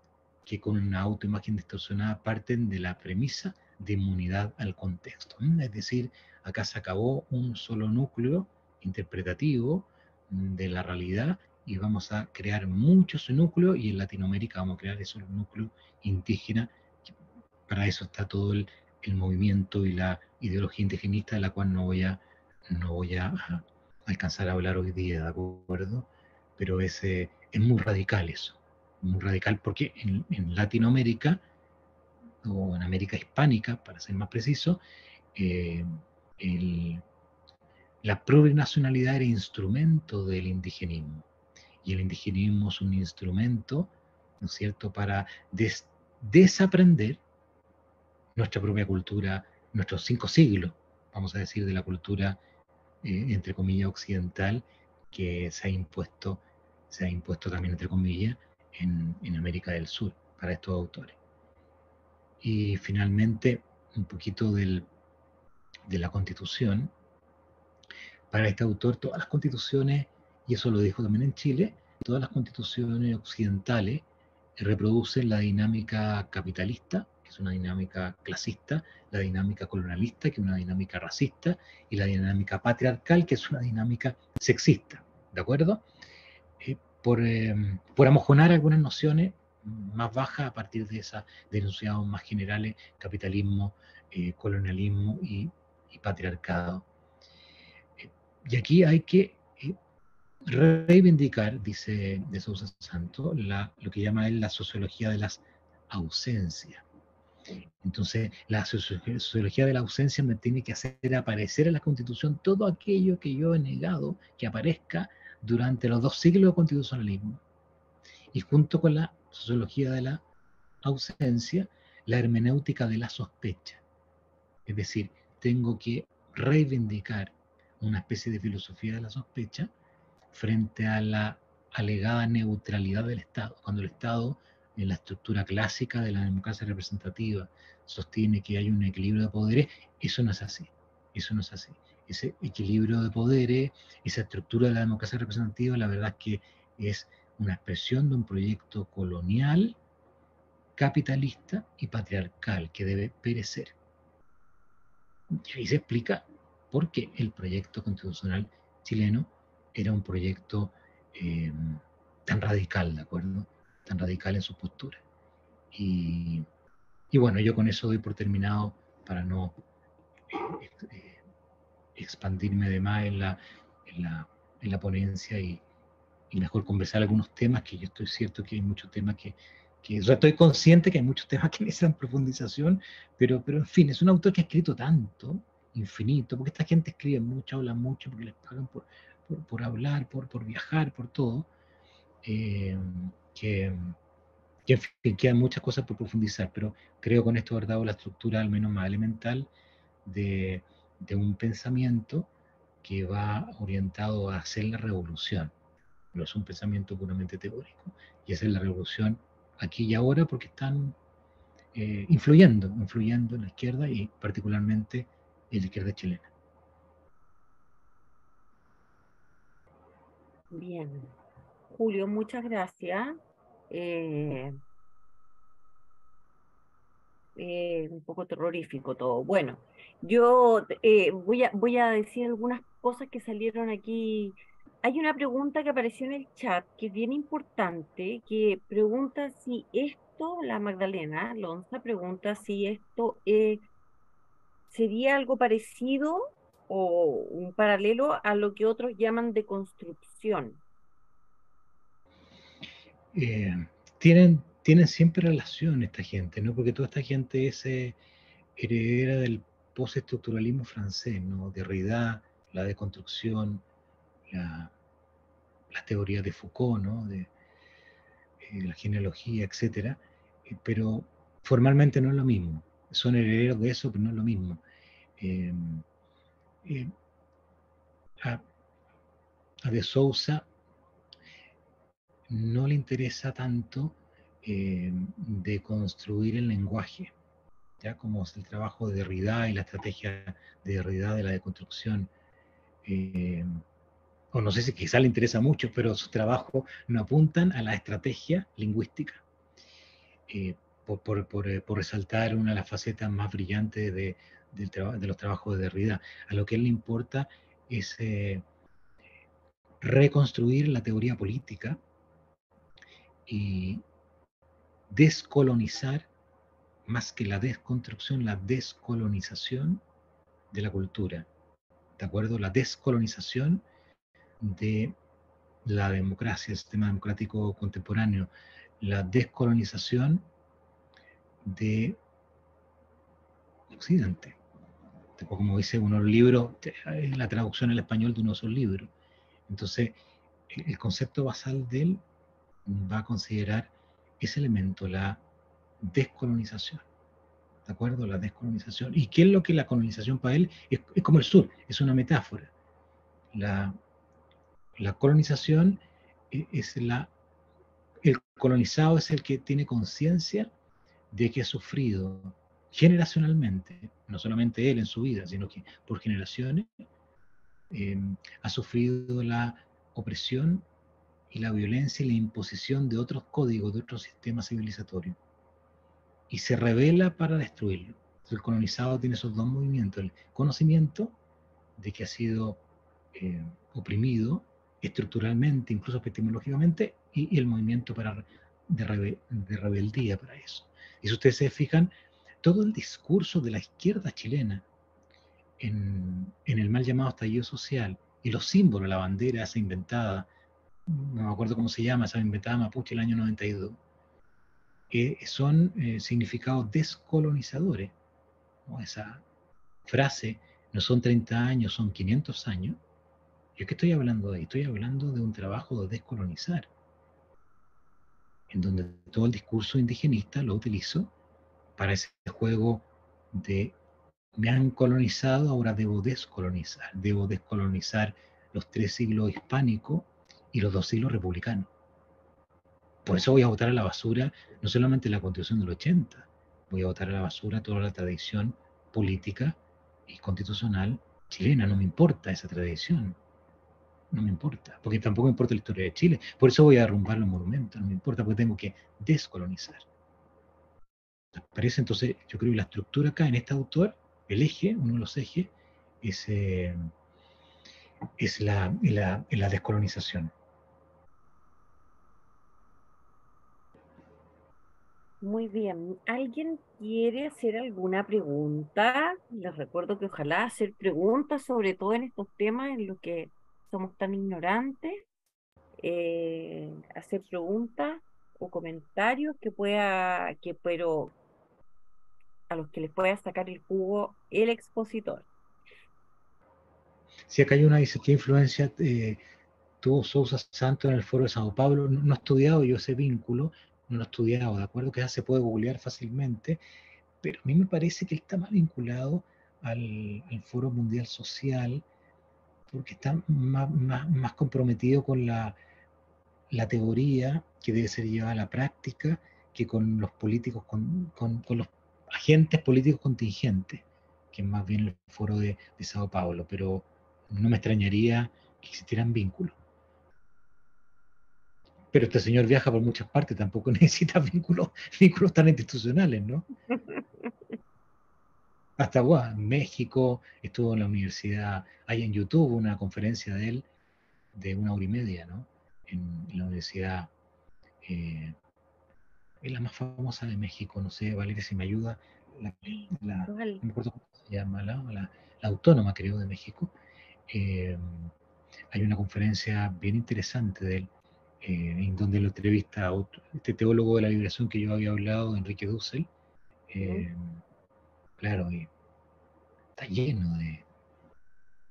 que con una autoimagen distorsionada parten de la premisa de inmunidad al contexto. Es decir, acá se acabó un solo núcleo interpretativo de la realidad y vamos a crear muchos núcleos, y en Latinoamérica vamos a crear esos núcleos indígenas. Para eso está todo el movimiento y la ideología indigenista, de la cual no voy a alcanzar a hablar hoy día, ¿de acuerdo? Pero es muy radical eso, muy radical, porque en Latinoamérica, o en América hispánica, para ser más preciso, eh, el, la plurinacionalidad era instrumento del indigenismo, y el indigenismo es un instrumento, ¿no es cierto?, para desaprender nuestra propia cultura, nuestros 5 siglos, vamos a decir, de la cultura, entre comillas, occidental, que se ha impuesto también, entre comillas, en América del Sur, para estos autores. Y finalmente, un poquito de la Constitución. Para este autor, todas las constituciones, y eso lo dijo también en Chile, todas las constituciones occidentales reproducen la dinámica capitalista, que es una dinámica clasista, la dinámica colonialista, que es una dinámica racista, y la dinámica patriarcal, que es una dinámica sexista. ¿De acuerdo? Por amojonar algunas nociones más bajas a partir de esas denunciados más generales: capitalismo, colonialismo y patriarcado. Y aquí hay que reivindicar, dice de Sousa Santos, lo que llama él la sociología de las ausencias. Entonces, la sociología de la ausencia me tiene que hacer aparecer en la Constitución todo aquello que yo he negado que aparezca durante los 2 siglos de constitucionalismo. Y junto con la sociología de la ausencia, la hermenéutica de la sospecha. Es decir, tengo que reivindicar una especie de filosofía de la sospecha frente a la alegada neutralidad del Estado. Cuando el Estado, en la estructura clásica de la democracia representativa, sostiene que hay un equilibrio de poderes, eso no es así. Eso no es así. Ese equilibrio de poderes, esa estructura de la democracia representativa, la verdad es que es una expresión de un proyecto colonial, capitalista y patriarcal que debe perecer. Y ahí se explica por qué el proyecto constitucional chileno era un proyecto eh, tan radical, ¿de acuerdo? Tan radical en su postura. Y, y bueno, yo con eso doy por terminado, para no eh, expandirme de más en la, en la ponencia, y mejor conversar algunos temas, que yo estoy cierto que hay muchos temas o sea, estoy consciente que hay muchos temas que necesitan profundización, pero en fin, es un autor que ha escrito tanto, infinito, porque esta gente escribe mucho, habla mucho, porque les pagan por hablar, por viajar, por todo, eh, que, que, en fin, quedan muchas cosas por profundizar, pero creo con esto haber dado la estructura al menos más elemental de, de un pensamiento que va orientado a hacer la revolución. No es un pensamiento puramente teórico, y hacer la revolución aquí y ahora, porque están influyendo en la izquierda, y particularmente en la izquierda chilena. Bien. Julio, muchas gracias. Eh, un poco terrorífico todo. Bueno, yo voy a decir algunas cosas que salieron aquí. Hay una pregunta que apareció en el chat que es bien importante, que pregunta si esto, la Magdalena Lonza pregunta si esto sería algo parecido o un paralelo a lo que otros llaman de construcción. Eh, tienen siempre relación esta gente, ¿no? Porque toda esta gente es heredera del postestructuralismo francés, ¿no? Derrida, la deconstrucción, la, las teorías de Foucault, ¿no? La genealogía, etcétera, pero formalmente no es lo mismo. Son herederos de eso, pero no es lo mismo. Eh, eh, a, a De Souza no le interesa tanto de construir el lenguaje, ya como es el trabajo de Derrida y la estrategia de Derrida de la deconstrucción. Eh, o no sé si quizá le interesa mucho, pero sus trabajos no apuntan a la estrategia lingüística. Por resaltar una de las facetas más brillantes de los trabajos de Derrida. A lo que a él le importa es reconstruir la teoría política y descolonizar, más que la desconstrucción, la descolonización de la cultura. ¿De acuerdo? La descolonización de la democracia, el sistema democrático contemporáneo, la descolonización de Occidente. Como dice uno de los libros, la traducción al español de uno de esos libros. Entonces, el concepto basal de él va a considerar ese elemento, la descolonización. ¿De acuerdo? La descolonización. ¿Y qué es lo que la colonización para él? Es como el sur, es una metáfora. La colonización es el colonizado es el que tiene conciencia de que ha sufrido generacionalmente, no solamente él en su vida, sino que por generaciones, ha sufrido la opresión y la violencia y la imposición de otros códigos, de otros sistemas civilizatorios. Y se revela para destruirlo. Entonces, el colonizado tiene esos dos movimientos, el conocimiento de que ha sido oprimido estructuralmente, incluso epistemológicamente, y el movimiento de rebeldía para eso. Y si ustedes se fijan, todo el discurso de la izquierda chilena en el mal llamado estallido social y los símbolos, la bandera esa inventada, no me acuerdo cómo se llama, esa inventada mapuche el año 92, son significados descolonizadores, ¿no? Esa frase, no son 30 años, son 500 años. ¿Yo qué estoy hablando de ahí? Estoy hablando de un trabajo de descolonizar, en donde todo el discurso indigenista lo utilizo para ese juego de me han colonizado, ahora debo descolonizar los 3 siglos hispánicos y los 2 siglos republicanos. Por eso voy a botar a la basura no solamente la Constitución del 80, voy a botar a la basura toda la tradición política y constitucional chilena. No me importa esa tradición, no me importa, porque tampoco me importa la historia de Chile. Por eso voy a derrumbar los monumentos, no me importa, porque tengo que descolonizar. ¿Les parece? Entonces, yo creo que la estructura acá en este autor, el eje, uno de los ejes, es la descolonización. Muy bien. ¿Alguien quiere hacer alguna pregunta? Les recuerdo que ojalá hacer preguntas, sobre todo en estos temas en los que somos tan ignorantes, hacer preguntas o comentarios pero a los que les pueda sacar el jugo el expositor. Si acá hay una dice, ¿qué influencia tuvo Sousa Santos en el Foro de Sao Paulo? No, no he estudiado yo ese vínculo, no lo he estudiado, ¿de acuerdo? Que ya se puede googlear fácilmente, pero a mí me parece que él está más vinculado al Foro Mundial Social, porque está más comprometido con la teoría que debe ser llevada a la práctica que con los políticos, con los agentes políticos contingentes, que es más bien el foro de Sao Paulo, pero no me extrañaría que existieran vínculos. Pero este señor viaja por muchas partes, tampoco necesita vínculos tan institucionales, ¿no? Hasta México, estuvo en la universidad, hay en YouTube una conferencia de él de 1 hora y media, ¿no? En la universidad, es la más famosa de México, no sé, Valeria, si me ayuda, no me acuerdo cómo se llama, la autónoma, creo, de México. Hay una conferencia bien interesante de él, en donde lo entrevista a este teólogo de la liberación que yo había hablado, Enrique Dussel. Claro, y está lleno de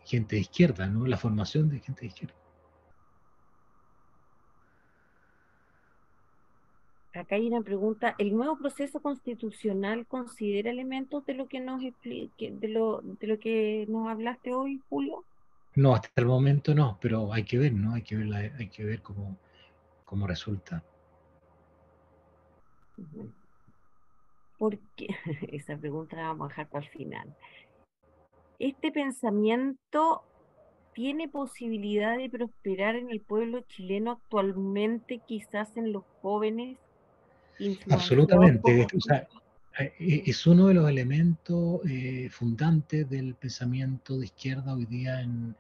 gente de izquierda, ¿no? La formación de gente de izquierda. Acá hay una pregunta. ¿El nuevo proceso constitucional considera elementos de lo que de lo que nos hablaste hoy, Julio? No, hasta el momento no, pero hay que ver, ¿no? Hay que ver cómo resulta. Porque esa pregunta la vamos a dejar para el final. ¿Este pensamiento tiene posibilidad de prosperar en el pueblo chileno actualmente, quizás en los jóvenes influenciados Absolutamente. por... O sea, es uno de los elementos fundantes del pensamiento de izquierda hoy día en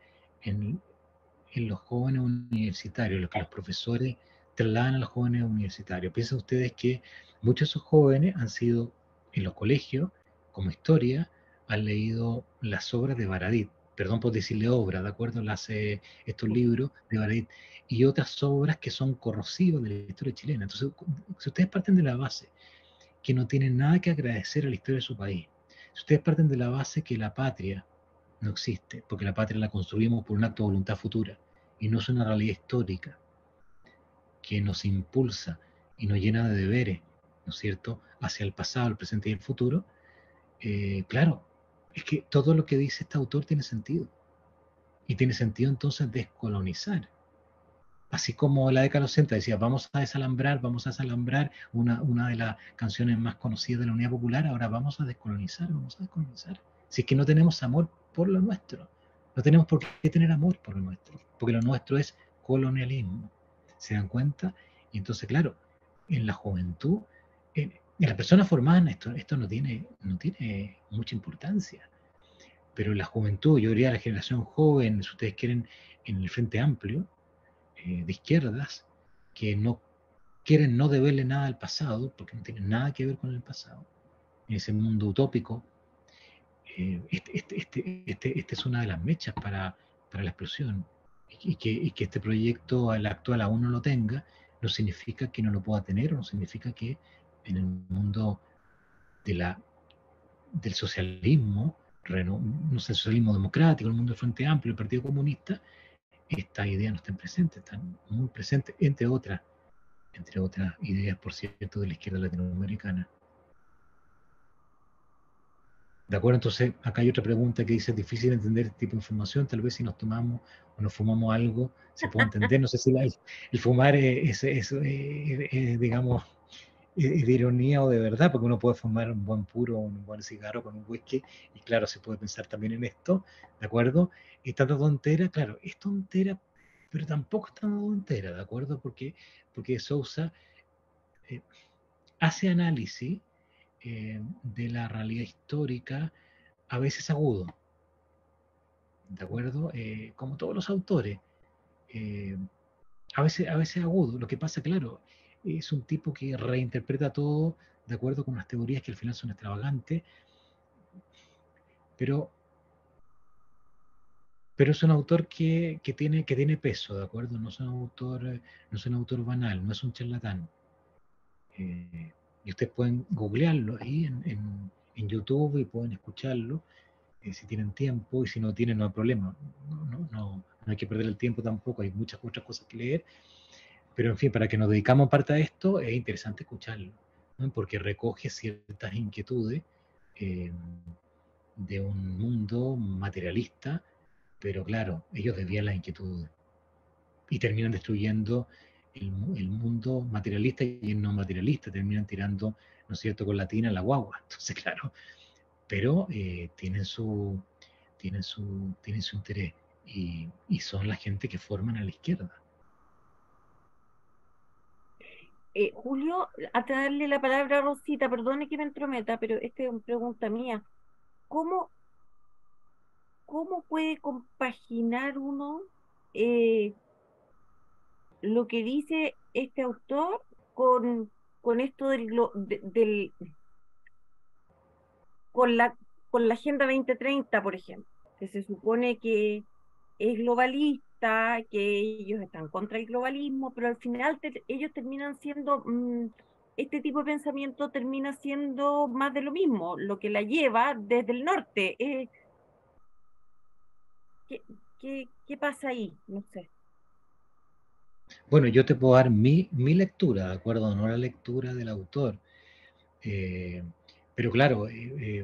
en los jóvenes universitarios, lo que los profesores trasladan a los jóvenes universitarios. Piensen ustedes que muchos de esos jóvenes han sido en los colegios, como historia, han leído las obras de Baradit, perdón por decirle obra, ¿de acuerdo? Estos libros de Baradit, y otras obras que son corrosivas de la historia chilena. Entonces, si ustedes parten de la base que no tienen nada que agradecer a la historia de su país, si ustedes parten de la base que la patria no existe, porque la patria la construimos por un acto de voluntad futura y no es una realidad histórica que nos impulsa y nos llena de deberes, ¿no es cierto?, hacia el pasado, el presente y el futuro. Claro, es que todo lo que dice este autor tiene sentido. Y tiene sentido entonces descolonizar. Así como la década de los 60 decía, vamos a desalambrar una de las canciones más conocidas de la Unidad Popular, ahora vamos a descolonizar, vamos a descolonizar. Si es que no tenemos amor por lo nuestro, no tenemos por qué tener amor por lo nuestro, porque lo nuestro es colonialismo. ¿Se dan cuenta? Y entonces, claro, en la juventud, en las personas formadas, esto no tiene mucha importancia. Pero en la juventud, yo diría la generación joven, si ustedes quieren, en el Frente Amplio, de izquierdas, que no quieren no deberle nada al pasado, porque no tienen nada que ver con el pasado, en ese mundo utópico. Este es una de las mechas para la explosión. Y que este proyecto, el actual, aún no lo tenga, no significa que no lo pueda tener, o no significa que en el mundo de del socialismo, no sé, el socialismo democrático, el mundo del Frente Amplio, el Partido Comunista, estas ideas no estén presentes, están muy presentes, entre otras ideas, por cierto, de la izquierda latinoamericana. ¿De acuerdo? Entonces, acá hay otra pregunta que dice, es difícil entender este tipo de información, tal vez si nos tomamos o nos fumamos algo, se puede entender. No sé si el fumar digamos, de ironía o de verdad, porque uno puede fumar un buen puro, un buen cigarro con un whisky, y claro, se puede pensar también en esto, ¿de acuerdo? Y tanta tontera, claro, es tontera, pero tampoco es tan tontera, ¿de acuerdo? Porque Sousa hace análisis de la realidad histórica, a veces agudo, ¿de acuerdo? Como todos los autores, eh, a veces agudo. Lo que pasa, claro, es un tipo que reinterpreta todo de acuerdo con unas teorías que al final son extravagantes, pero, pero es un autor que tiene peso, ¿de acuerdo? No es un autor banal, no es un charlatán. Y ustedes pueden googlearlo ahí en YouTube y pueden escucharlo si tienen tiempo, y si no tienen no hay problema. No hay que perder el tiempo tampoco, hay muchas otras cosas que leer, pero en fin, para que nos dedicamos parte a esto, es interesante escucharlo, ¿no? Porque recoge ciertas inquietudes eh, de un mundo materialista, pero claro, ellos desvían las inquietudes y terminan destruyendo el mundo materialista y el no materialista, terminan tirando, ¿no es cierto?, con la tina a la guagua. Entonces, claro, pero tienen su interés, y son la gente que forman a la izquierda. Julio, antes de darle la palabra a Rosita, perdone que me entrometa, pero esta es una pregunta mía. ¿Cómo, cómo puede compaginar uno eh, lo que dice este autor con, con esto con con la Agenda 2030, por ejemplo, que se supone que es globalista, que ellos están contra el globalismo, pero al final ellos terminan siendo, este tipo de pensamiento termina siendo más de lo mismo, lo que la lleva desde el norte. ¿Qué, qué pasa ahí? No sé. Bueno, yo te puedo dar mi lectura, ¿de acuerdo? No la lectura del autor. Eh, pero claro,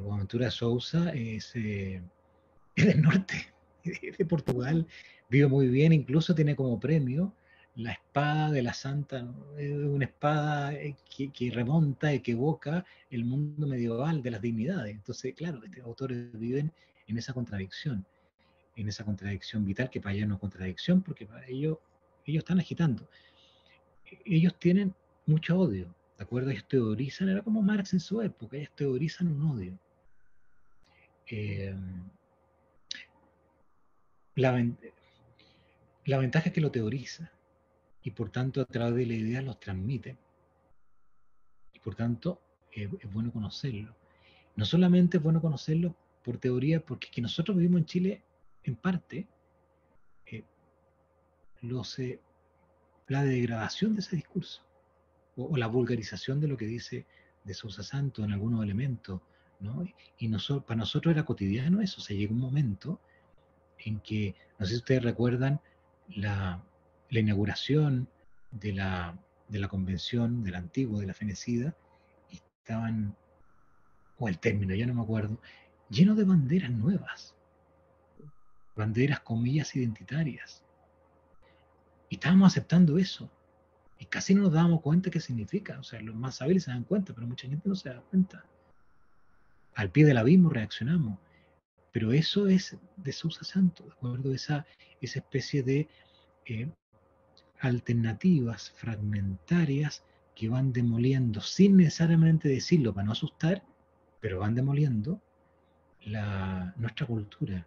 Boaventura Sousa es del norte, es de Portugal, vive muy bien, incluso tiene como premio la espada de la Santa, ¿no? Una espada que remonta y que evoca el mundo medieval de las dignidades. Entonces, claro, estos autores viven en esa contradicción vital, que para ellos no es contradicción, porque para ellos están agitando. Ellos tienen mucho odio, ¿de acuerdo? Ellos teorizan, era como Marx en su época, ellos teorizan un odio. Eh, la, la ventaja es que lo teoriza y por tanto a través de la idea los transmite. Y por tanto es bueno conocerlo. No solamente es bueno conocerlo por teoría, porque es que nosotros vivimos en Chile, en parte, eh, los, la degradación de ese discurso o la vulgarización de lo que dice de Sousa Santos en algunos elementos, ¿no? Y para nosotros era cotidiano eso. O sea, llegó un momento en que, no sé si ustedes recuerdan, la inauguración de la convención del antiguo, de la fenecida, y estaban, o el término, ya no me acuerdo, lleno de banderas nuevas, banderas, comillas, identitarias. Y estábamos aceptando eso. Y casi no nos dábamos cuenta qué significa. O sea, los más hábiles se dan cuenta, pero mucha gente no se da cuenta. Al pie del abismo reaccionamos. Pero eso es de Sousa Santos, ¿de acuerdo? Esa especie de eh, alternativas fragmentarias que van demoliendo, sin necesariamente decirlo para no asustar, pero van demoliendo nuestra cultura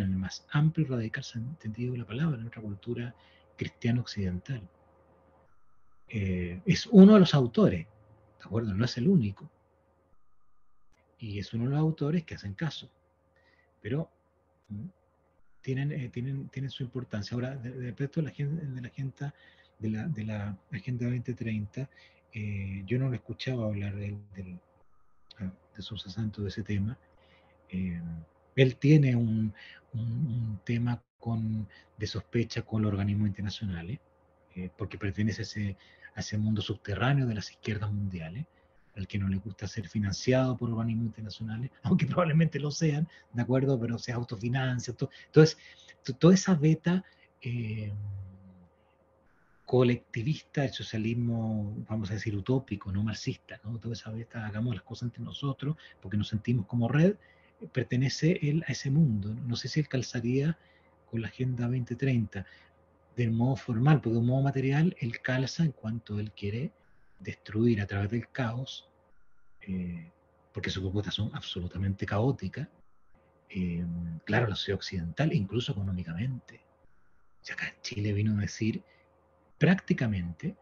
en el más amplio y radical sentido de la palabra, nuestra cultura cristiana occidental. Es uno de los autores, ¿de acuerdo? No es el único. Y es uno de los autores que hacen caso. Pero tienen su importancia. Ahora, respecto a la agenda de la Agenda 2030, yo no lo escuchaba hablar de Sousa Santos de ese tema. Él tiene un tema de sospecha con los organismos internacionales, porque pertenece a ese mundo subterráneo de las izquierdas mundiales, al que no le gusta ser financiado por organismos internacionales, aunque probablemente lo sean, ¿de acuerdo? Pero se autofinancia. Entonces, toda esa beta colectivista, el socialismo, vamos a decir, utópico, no marxista, ¿no? Toda esa beta, hagamos las cosas entre nosotros, porque nos sentimos como red, pertenece él a ese mundo. No sé si él calzaría con la Agenda 2030 del modo formal, porque de un modo material él calza en cuanto él quiere destruir a través del caos, porque sus propuestas son absolutamente caóticas, claro, la sociedad occidental, incluso económicamente. O sea, acá en Chile vino a decir prácticamente,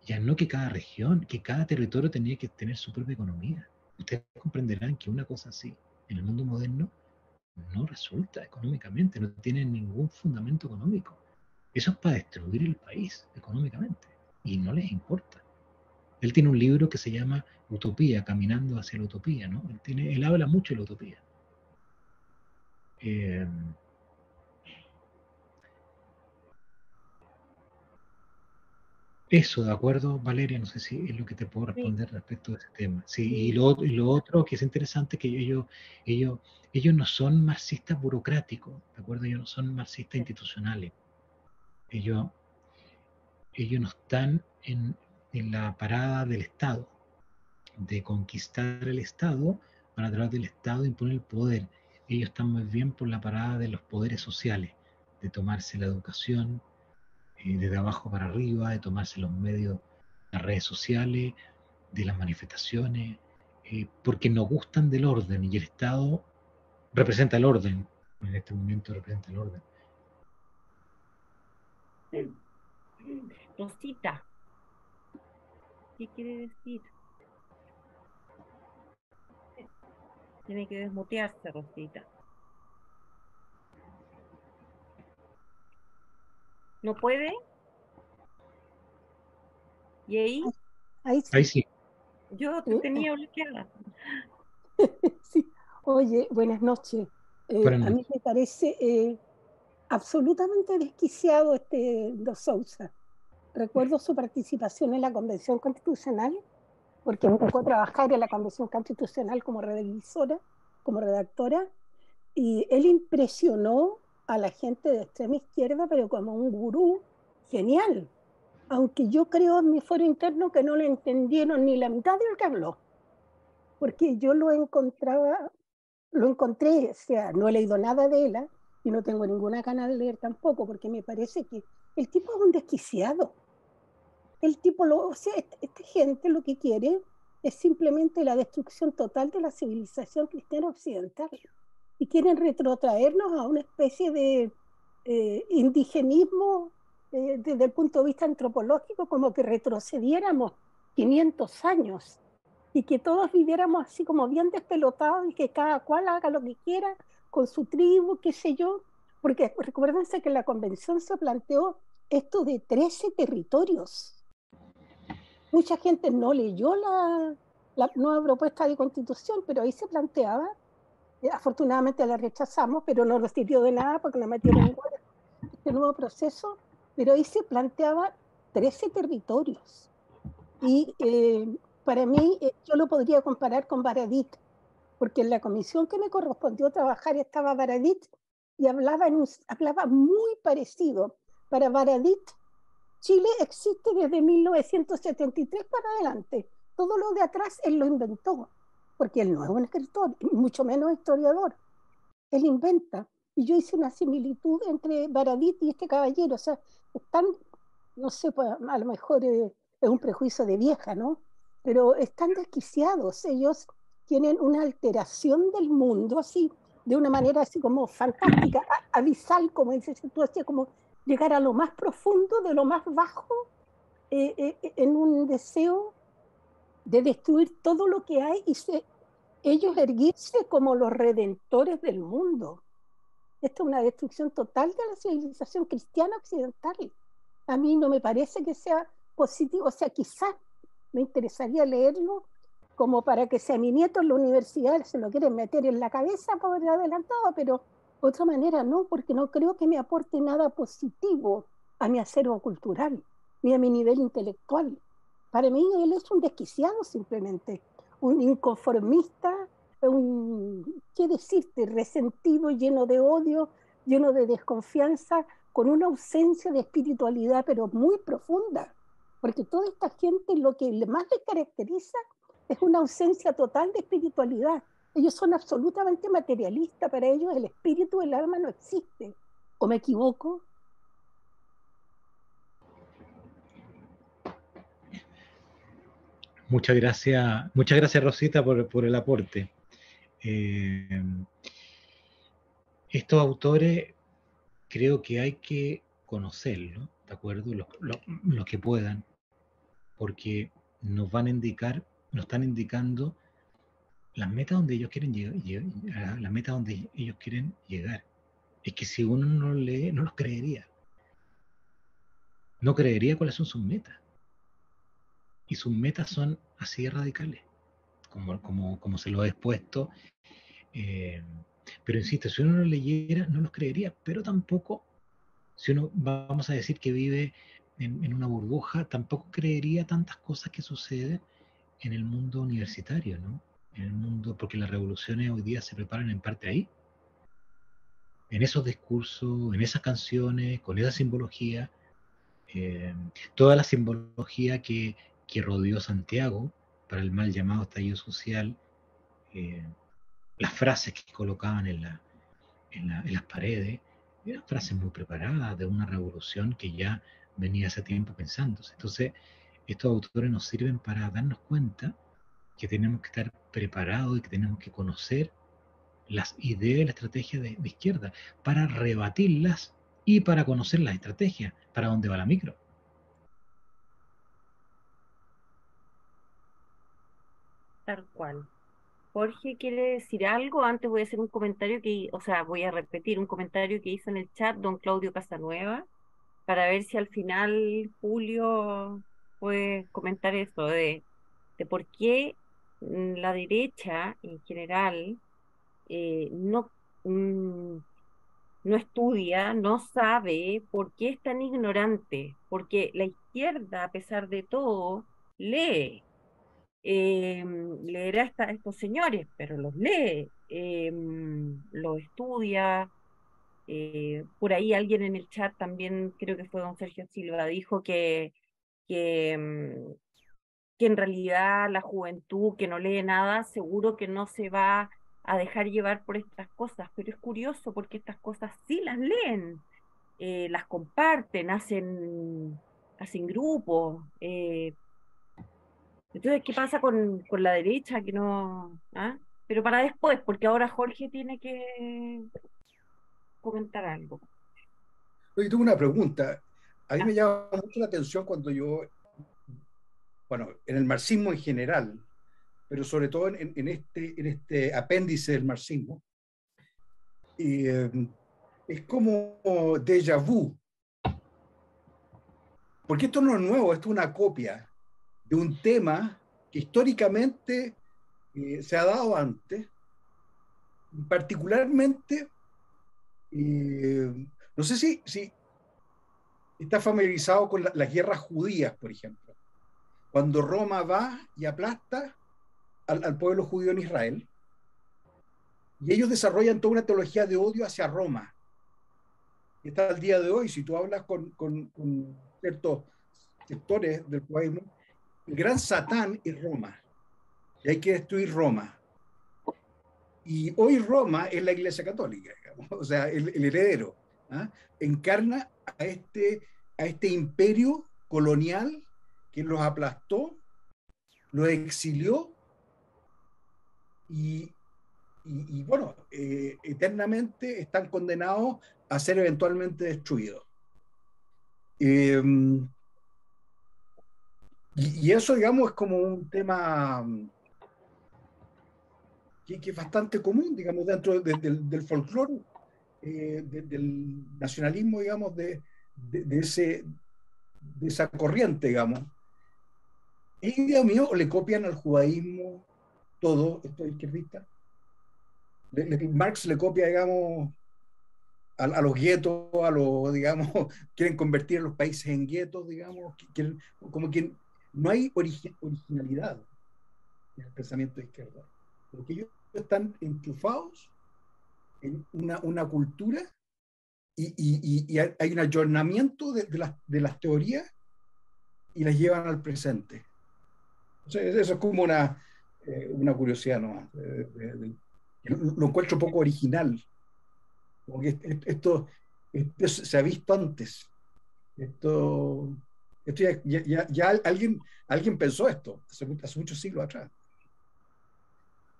ya no que cada región, que cada territorio tenía que tener su propia economía. Ustedes comprenderán que una cosa así, en el mundo moderno, no resulta económicamente, no tiene ningún fundamento económico. Eso es para destruir el país económicamente y no les importa. Él tiene un libro que se llama Utopía, Caminando hacia la Utopía, ¿no? Él habla mucho de la utopía. Eso, ¿de acuerdo, Valeria? No sé si es lo que te puedo Sí, responder respecto a ese tema. Sí, sí, y lo otro que es interesante es que ellos, ellos no son marxistas burocráticos, ¿de acuerdo? Ellos no son marxistas sí. institucionales. Ellos, ellos no están en la parada del Estado, de conquistar el Estado para a través del Estado imponer el poder. Ellos están muy bien por la parada de los poderes sociales, de tomarse la educación, de abajo para arriba, de tomarse los medios, las redes sociales, de las manifestaciones, porque nos gustan del orden y el Estado representa el orden, en este momento representa el orden. Rosita, ¿qué quiere decir? Tiene que desmutearse, Rosita. ¿No puede? ¿Y ahí? Ahí Ahí sí. sí, Yo te tenía bloqueada. Sí. Oye, buenas noches. buenas A mí noches. me parece absolutamente desquiciado este Dos Sousa. Recuerdo su participación en la Convención Constitucional, porque me tocó trabajar en la Convención Constitucional como revisora, como redactora, y él impresionó a la gente de extrema izquierda, pero como un gurú genial. Aunque yo creo en mi foro interno que no le entendieron ni la mitad de lo que habló, porque yo lo encontré, o sea, no he leído nada de él, ¿eh? Y no tengo ninguna gana de leer tampoco, porque me parece que el tipo es un desquiciado. El tipo, o sea, esta gente lo que quiere es simplemente la destrucción total de la civilización cristiana occidental. Y quieren retrotraernos a una especie indigenismo desde el punto de vista antropológico, como que retrocediéramos 500 años y que todos viviéramos así como bien despelotados y que cada cual haga lo que quiera con su tribu, qué sé yo, porque recuérdense que en la convención se planteó esto de 13 territorios. Mucha gente no leyó la nueva propuesta de constitución, pero ahí se planteaba, afortunadamente la rechazamos, pero no nos sirvió de nada porque la metieron igual este nuevo proceso, pero ahí se planteaba 13 territorios. Y para mí, yo lo podría comparar con Baradit, porque en la comisión que me correspondió trabajar estaba Baradit y hablaba muy parecido. Para Baradit, Chile existe desde 1973 para adelante. Todo lo de atrás él lo inventó, porque él no es un escritor, mucho menos historiador. Él inventa. Y yo hice una similitud entre Baradit y este caballero. O sea, están, no sé, pues, a lo mejor es un prejuicio de vieja, ¿no? Pero están desquiciados. Ellos tienen una alteración del mundo, así, de una manera así como fantástica, abisal, como dices tú, así como llegar a lo más profundo, de lo más bajo, en un deseo de destruir todo lo que hay y ellos erguirse como los redentores del mundo. Esto es una destrucción total de la civilización cristiana occidental. A mí no me parece que sea positivo, o sea, quizás me interesaría leerlo como para que si a mi nieto en la universidad se lo quieren meter en la cabeza por adelantado, pero de otra manera no, porque no creo que me aporte nada positivo a mi acervo cultural, ni a mi nivel intelectual. Para mí él es un desquiciado simplemente, un inconformista, ¿qué decirte? Resentido, lleno de odio, lleno de desconfianza, con una ausencia de espiritualidad, pero muy profunda. Porque toda esta gente lo que más les caracteriza es una ausencia total de espiritualidad. Ellos son absolutamente materialistas, para ellos el espíritu, el alma no existe. ¿O me equivoco? Muchas gracias Rosita por el aporte. Estos autores creo que hay que conocerlos, ¿de acuerdo? Los que puedan, porque nos van a indicar, nos están indicando las metas donde ellos quieren llegar, las metas donde ellos quieren llegar. Es que si uno no lee, no los creería. No creería cuáles son sus metas. Y sus metas son así de radicales, como se lo he expuesto. Pero insisto, si uno no leyera, no los creería, pero tampoco, si uno vamos a decir que vive en una burbuja, tampoco creería tantas cosas que suceden en el mundo universitario, ¿no? En el mundo, porque las revoluciones hoy día se preparan en parte ahí, en esos discursos, en esas canciones, con esa simbología, eh, toda la simbología que rodeó Santiago para el mal llamado estallido social, eh, las frases que colocaban en las paredes, eran frases muy preparadas de una revolución que ya venía hace tiempo pensándose. Entonces, estos autores nos sirven para darnos cuenta que tenemos que estar preparados y que tenemos que conocer las ideas y la estrategia de izquierda para rebatirlas y para conocer las estrategias, para dónde va la micro. Tal cual. Jorge quiere decir algo. Antes voy a hacer un comentario o sea, voy a repetir un comentario que hizo en el chat don Claudio Casanueva, para ver si al final Julio puede comentar eso de por qué la derecha en general no, mm, no estudia, no sabe por qué es tan ignorante, porque la izquierda, a pesar de todo, lee. Leerá a estos señores, pero los lee, los estudia. Por ahí alguien en el chat también, creo que fue don Sergio Silva, dijo que, mm, que en realidad la juventud que no lee nada, seguro que no se va a dejar llevar por estas cosas, pero es curioso porque estas cosas sí las leen, las comparten, hacen grupos. Entonces, ¿qué pasa con la derecha que no? ¿Ah? Pero para después, porque ahora Jorge tiene que comentar algo. Oye, tengo una pregunta. A mí Ya. me llama mucho la atención cuando yo, bueno, en el marxismo en general, pero sobre todo en este apéndice del marxismo, eh, es como déjà vu, porque esto no es nuevo, esto es una copia de un tema que históricamente se ha dado antes, y particularmente, no sé si está familiarizado con las guerras judías, por ejemplo, cuando Roma va y aplasta al pueblo judío en Israel, y ellos desarrollan toda una teología de odio hacia Roma. Y está al día de hoy, si tú hablas con ciertos sectores del judaísmo, el gran Satán es Roma, y hay que destruir Roma. Y hoy Roma es la Iglesia Católica, digamos, o sea, el heredero, ¿ah? Encarna a este imperio colonial que los aplastó, los exilió y, bueno, eternamente están condenados a ser eventualmente destruidos. Eh, y eso, digamos, es como un tema que es bastante común, digamos, dentro del folclore, del nacionalismo, digamos, de esa corriente, digamos. ¿Es idea mío o le copian al judaísmo todo esto izquierdista? Marx le copia, digamos, a los guetos, digamos, quieren convertir a los países en guetos, digamos, como que no hay originalidad en el pensamiento de izquierda, porque ellos están enchufados en una cultura y hay un ayornamiento de las teorías y las llevan al presente. Entonces, eso es como una curiosidad nomás. Lo encuentro poco original, porque esto se ha visto antes. Esto, esto ya alguien pensó esto hace muchos siglos atrás.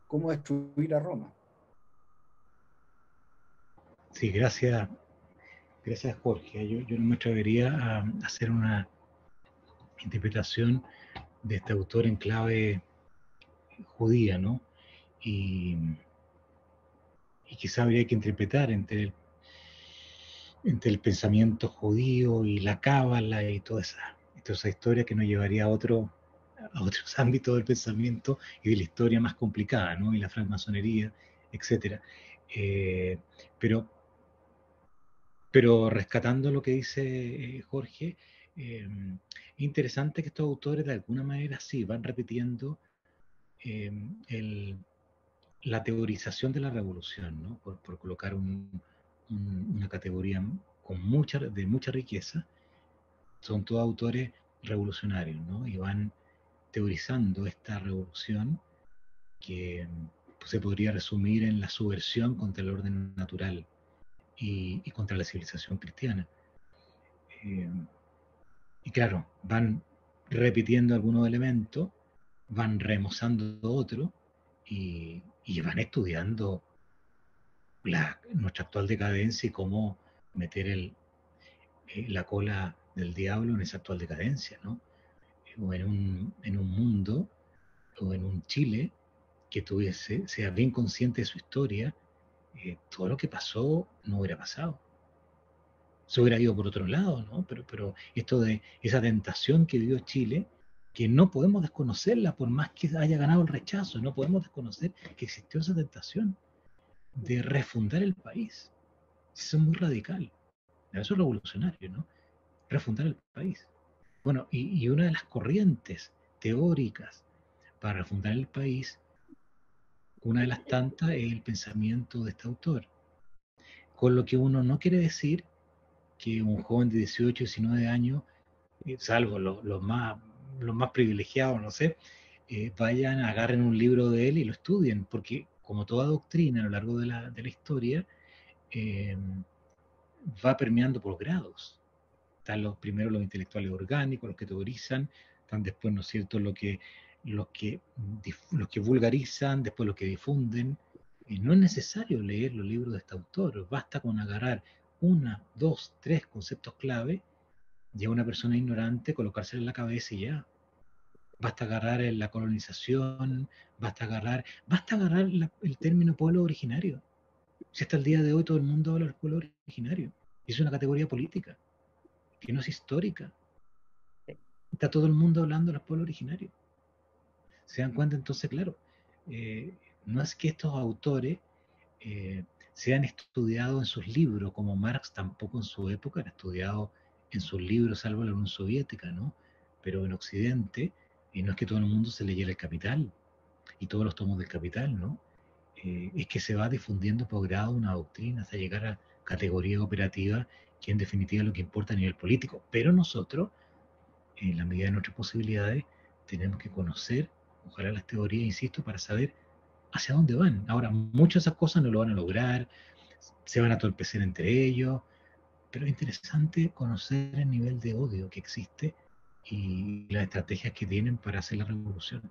¿Cómo destruir a Roma? Sí, gracias, gracias Jorge. Yo no me atrevería a hacer una interpretación de este autor en clave judía, ¿no? Y, y quizá habría que interpretar entre el pensamiento judío y la cábala y toda esa historia que nos llevaría a otros ámbitos del pensamiento y de la historia más complicada, ¿no? Y la francmasonería, etcétera. Eh, pero, pero rescatando lo que dice Jorge, es interesante que estos autores de alguna manera sí van repitiendo eh, el, la teorización de la revolución, ¿no? Por colocar una categoría de mucha riqueza. Son todos autores revolucionarios, ¿no? Y van teorizando esta revolución que se podría resumir en la subversión contra el orden natural y contra la civilización cristiana. Eh, y claro, van repitiendo algunos elementos, van remozando otros y van estudiando nuestra actual decadencia y cómo meter la cola del diablo en esa actual decadencia, ¿no? O en un mundo o en un Chile que sea bien consciente de su historia, todo lo que pasó no hubiera pasado. Se hubiera ido por otro lado, ¿no? Pero esto de esa tentación que vivió Chile, que no podemos desconocerla por más que haya ganado el rechazo, no podemos desconocer que existió esa tentación de refundar el país. Eso es muy radical. Eso es revolucionario, ¿no? Refundar el país. Bueno, y una de las corrientes teóricas para refundar el país, una de las tantas, es el pensamiento de este autor. Con lo que uno no quiere decir que un joven de 18, 19 años, salvo los más privilegiados, no sé, vayan, agarren un libro de él y lo estudien, porque como toda doctrina a lo largo de la historia, eh, va permeando por grados. Están primero los intelectuales orgánicos, los que teorizan, están después, ¿no es cierto?, los que vulgarizan, después los que difunden. No es necesario leer los libros de este autor, basta con agarrar una, dos, tres conceptos clave y a una persona ignorante colocársela en la cabeza y ya. Basta agarrar la colonización, basta agarrar el término pueblo originario. Si hasta el día de hoy todo el mundo habla del pueblo originario. Y es una categoría política, que no es histórica. Está todo el mundo hablando de los pueblos originarios. Se dan cuenta entonces, claro, eh, no es que estos autores se han estudiado en sus libros, como Marx tampoco en su época era estudiado en sus libros, salvo la Unión Soviética, ¿no? Pero en Occidente, y no es que todo el mundo se leyera el Capital y todos los tomos del Capital, ¿no? Es que se va difundiendo por grado una doctrina hasta llegar a categoría operativa, que en definitiva es lo que importa a nivel político. Pero nosotros, en la medida de nuestras posibilidades, tenemos que conocer, ojalá las teorías, insisto, para saber hacia dónde van. Ahora, muchas de esas cosas no lo van a lograr, se van a torpecer entre ellos, pero es interesante conocer el nivel de odio que existe y las estrategias que tienen para hacer la revolución.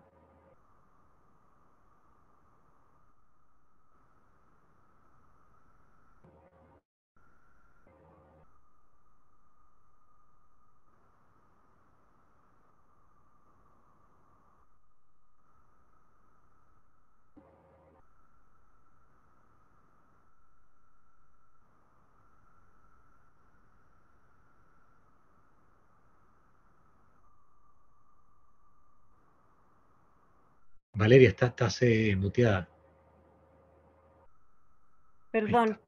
Valeria, estás muteada. Ahí Perdón, está.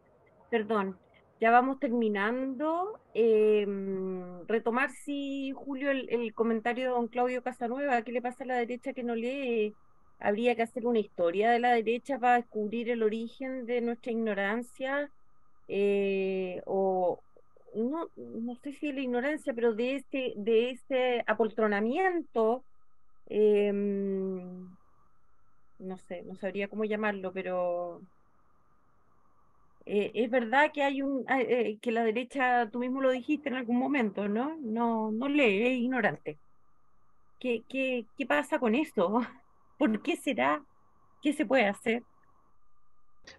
perdón. Ya vamos terminando. Retomar, sí, Julio, el comentario de don Claudio Casanueva. ¿Qué le pasa a la derecha que no lee? Habría que hacer una historia de la derecha para descubrir el origen de nuestra ignorancia, o no sé si de la ignorancia, pero de este apoltronamiento. No sé, no sabría cómo llamarlo, pero es verdad que que la derecha, tú mismo lo dijiste en algún momento, ¿no? No lee, es ignorante. ¿Qué pasa con eso? ¿Por qué será? ¿Qué se puede hacer?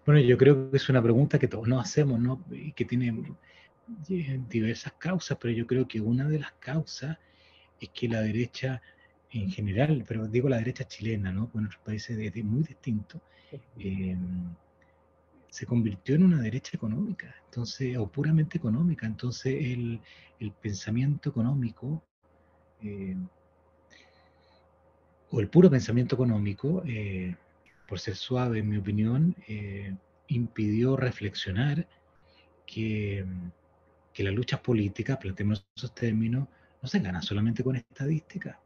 Bueno, yo creo que es una pregunta que todos nos hacemos, ¿no? Y que tiene diversas causas, pero yo creo que una de las causas es que la derecha en general, pero digo la derecha chilena, ¿no? Porque en otros países es muy distinto, eh, se convirtió en una derecha económica, entonces, o puramente económica. Entonces, el pensamiento económico, eh, o el puro pensamiento económico, por ser suave en mi opinión, impidió reflexionar que, que las luchas políticas, planteemos esos términos, no se ganan solamente con estadísticas.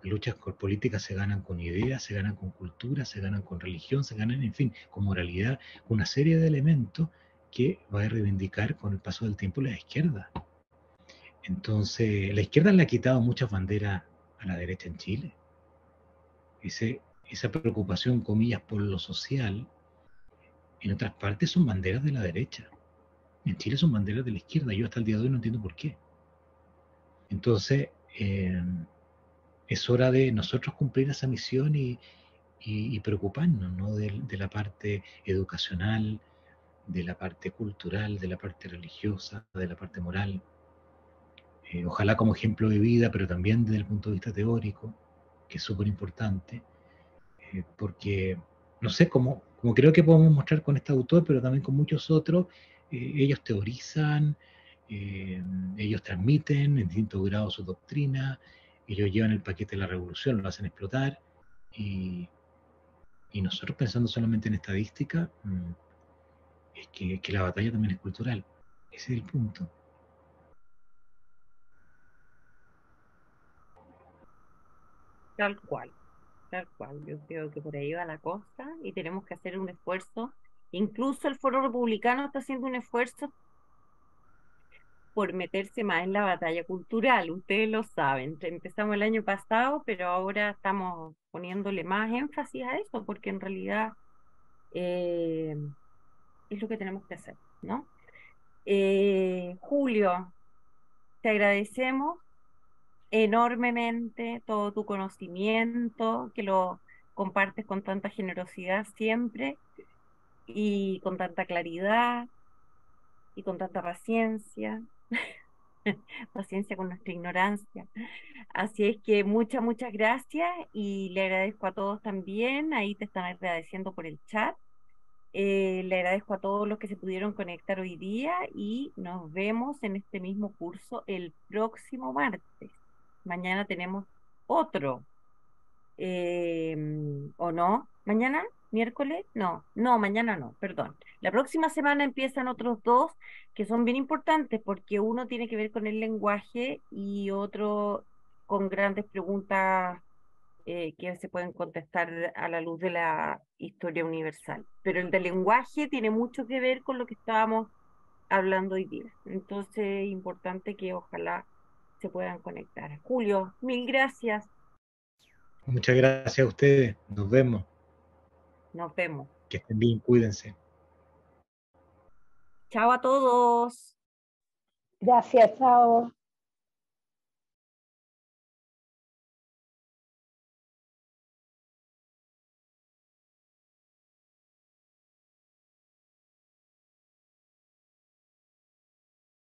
Las luchas políticas se ganan con ideas, se ganan con cultura, se ganan con religión, se ganan, en fin, con moralidad, con una serie de elementos que va a reivindicar con el paso del tiempo la izquierda. Entonces, la izquierda le ha quitado muchas banderas a la derecha en Chile. Esa preocupación, comillas, por lo social, en otras partes son banderas de la derecha. En Chile son banderas de la izquierda. Yo hasta el día de hoy no entiendo por qué. Entonces, es hora de nosotros cumplir esa misión y preocuparnos, ¿no? De la parte educacional, de la parte cultural, de la parte religiosa, de la parte moral. Ojalá como ejemplo de vida, pero también desde el punto de vista teórico, que es súper importante, porque no sé, como creo que podemos mostrar con este autor, pero también con muchos otros, ellos teorizan, eh, ellos transmiten en distintos grados su doctrina, ellos llevan el paquete de la revolución, lo hacen explotar, y, y nosotros pensando solamente en estadística, es que la batalla también es cultural. Ese es el punto. Tal cual, tal cual. Yo creo que por ahí va la cosa y tenemos que hacer un esfuerzo. Incluso el Foro Republicano está haciendo un esfuerzo por meterse más en la batalla cultural, ustedes lo saben. Empezamos el año pasado, pero ahora estamos poniéndole más énfasis a eso, porque en realidad eh, es lo que tenemos que hacer, ¿no? Julio, te agradecemos enormemente todo tu conocimiento, que lo compartes con tanta generosidad siempre y con tanta claridad. y con tanta paciencia, paciencia con nuestra ignorancia. Así es que muchas gracias y le agradezco a todos también. Ahí te están agradeciendo por el chat. Le agradezco a todos los que se pudieron conectar hoy día y nos vemos en este mismo curso el próximo martes. Mañana tenemos otro. ¿O no? ¿Mañana? ¿Miércoles? No, no, mañana no, perdón. La próxima semana empiezan otros dos que son bien importantes porque uno tiene que ver con el lenguaje y otro con grandes preguntas que se pueden contestar a la luz de la historia universal. Pero el del lenguaje tiene mucho que ver con lo que estábamos hablando hoy día. Entonces, es importante que ojalá se puedan conectar. Julio, mil gracias. Muchas gracias a ustedes. Nos vemos. Nos vemos. Que estén bien, cuídense. Chao a todos. Gracias, chao.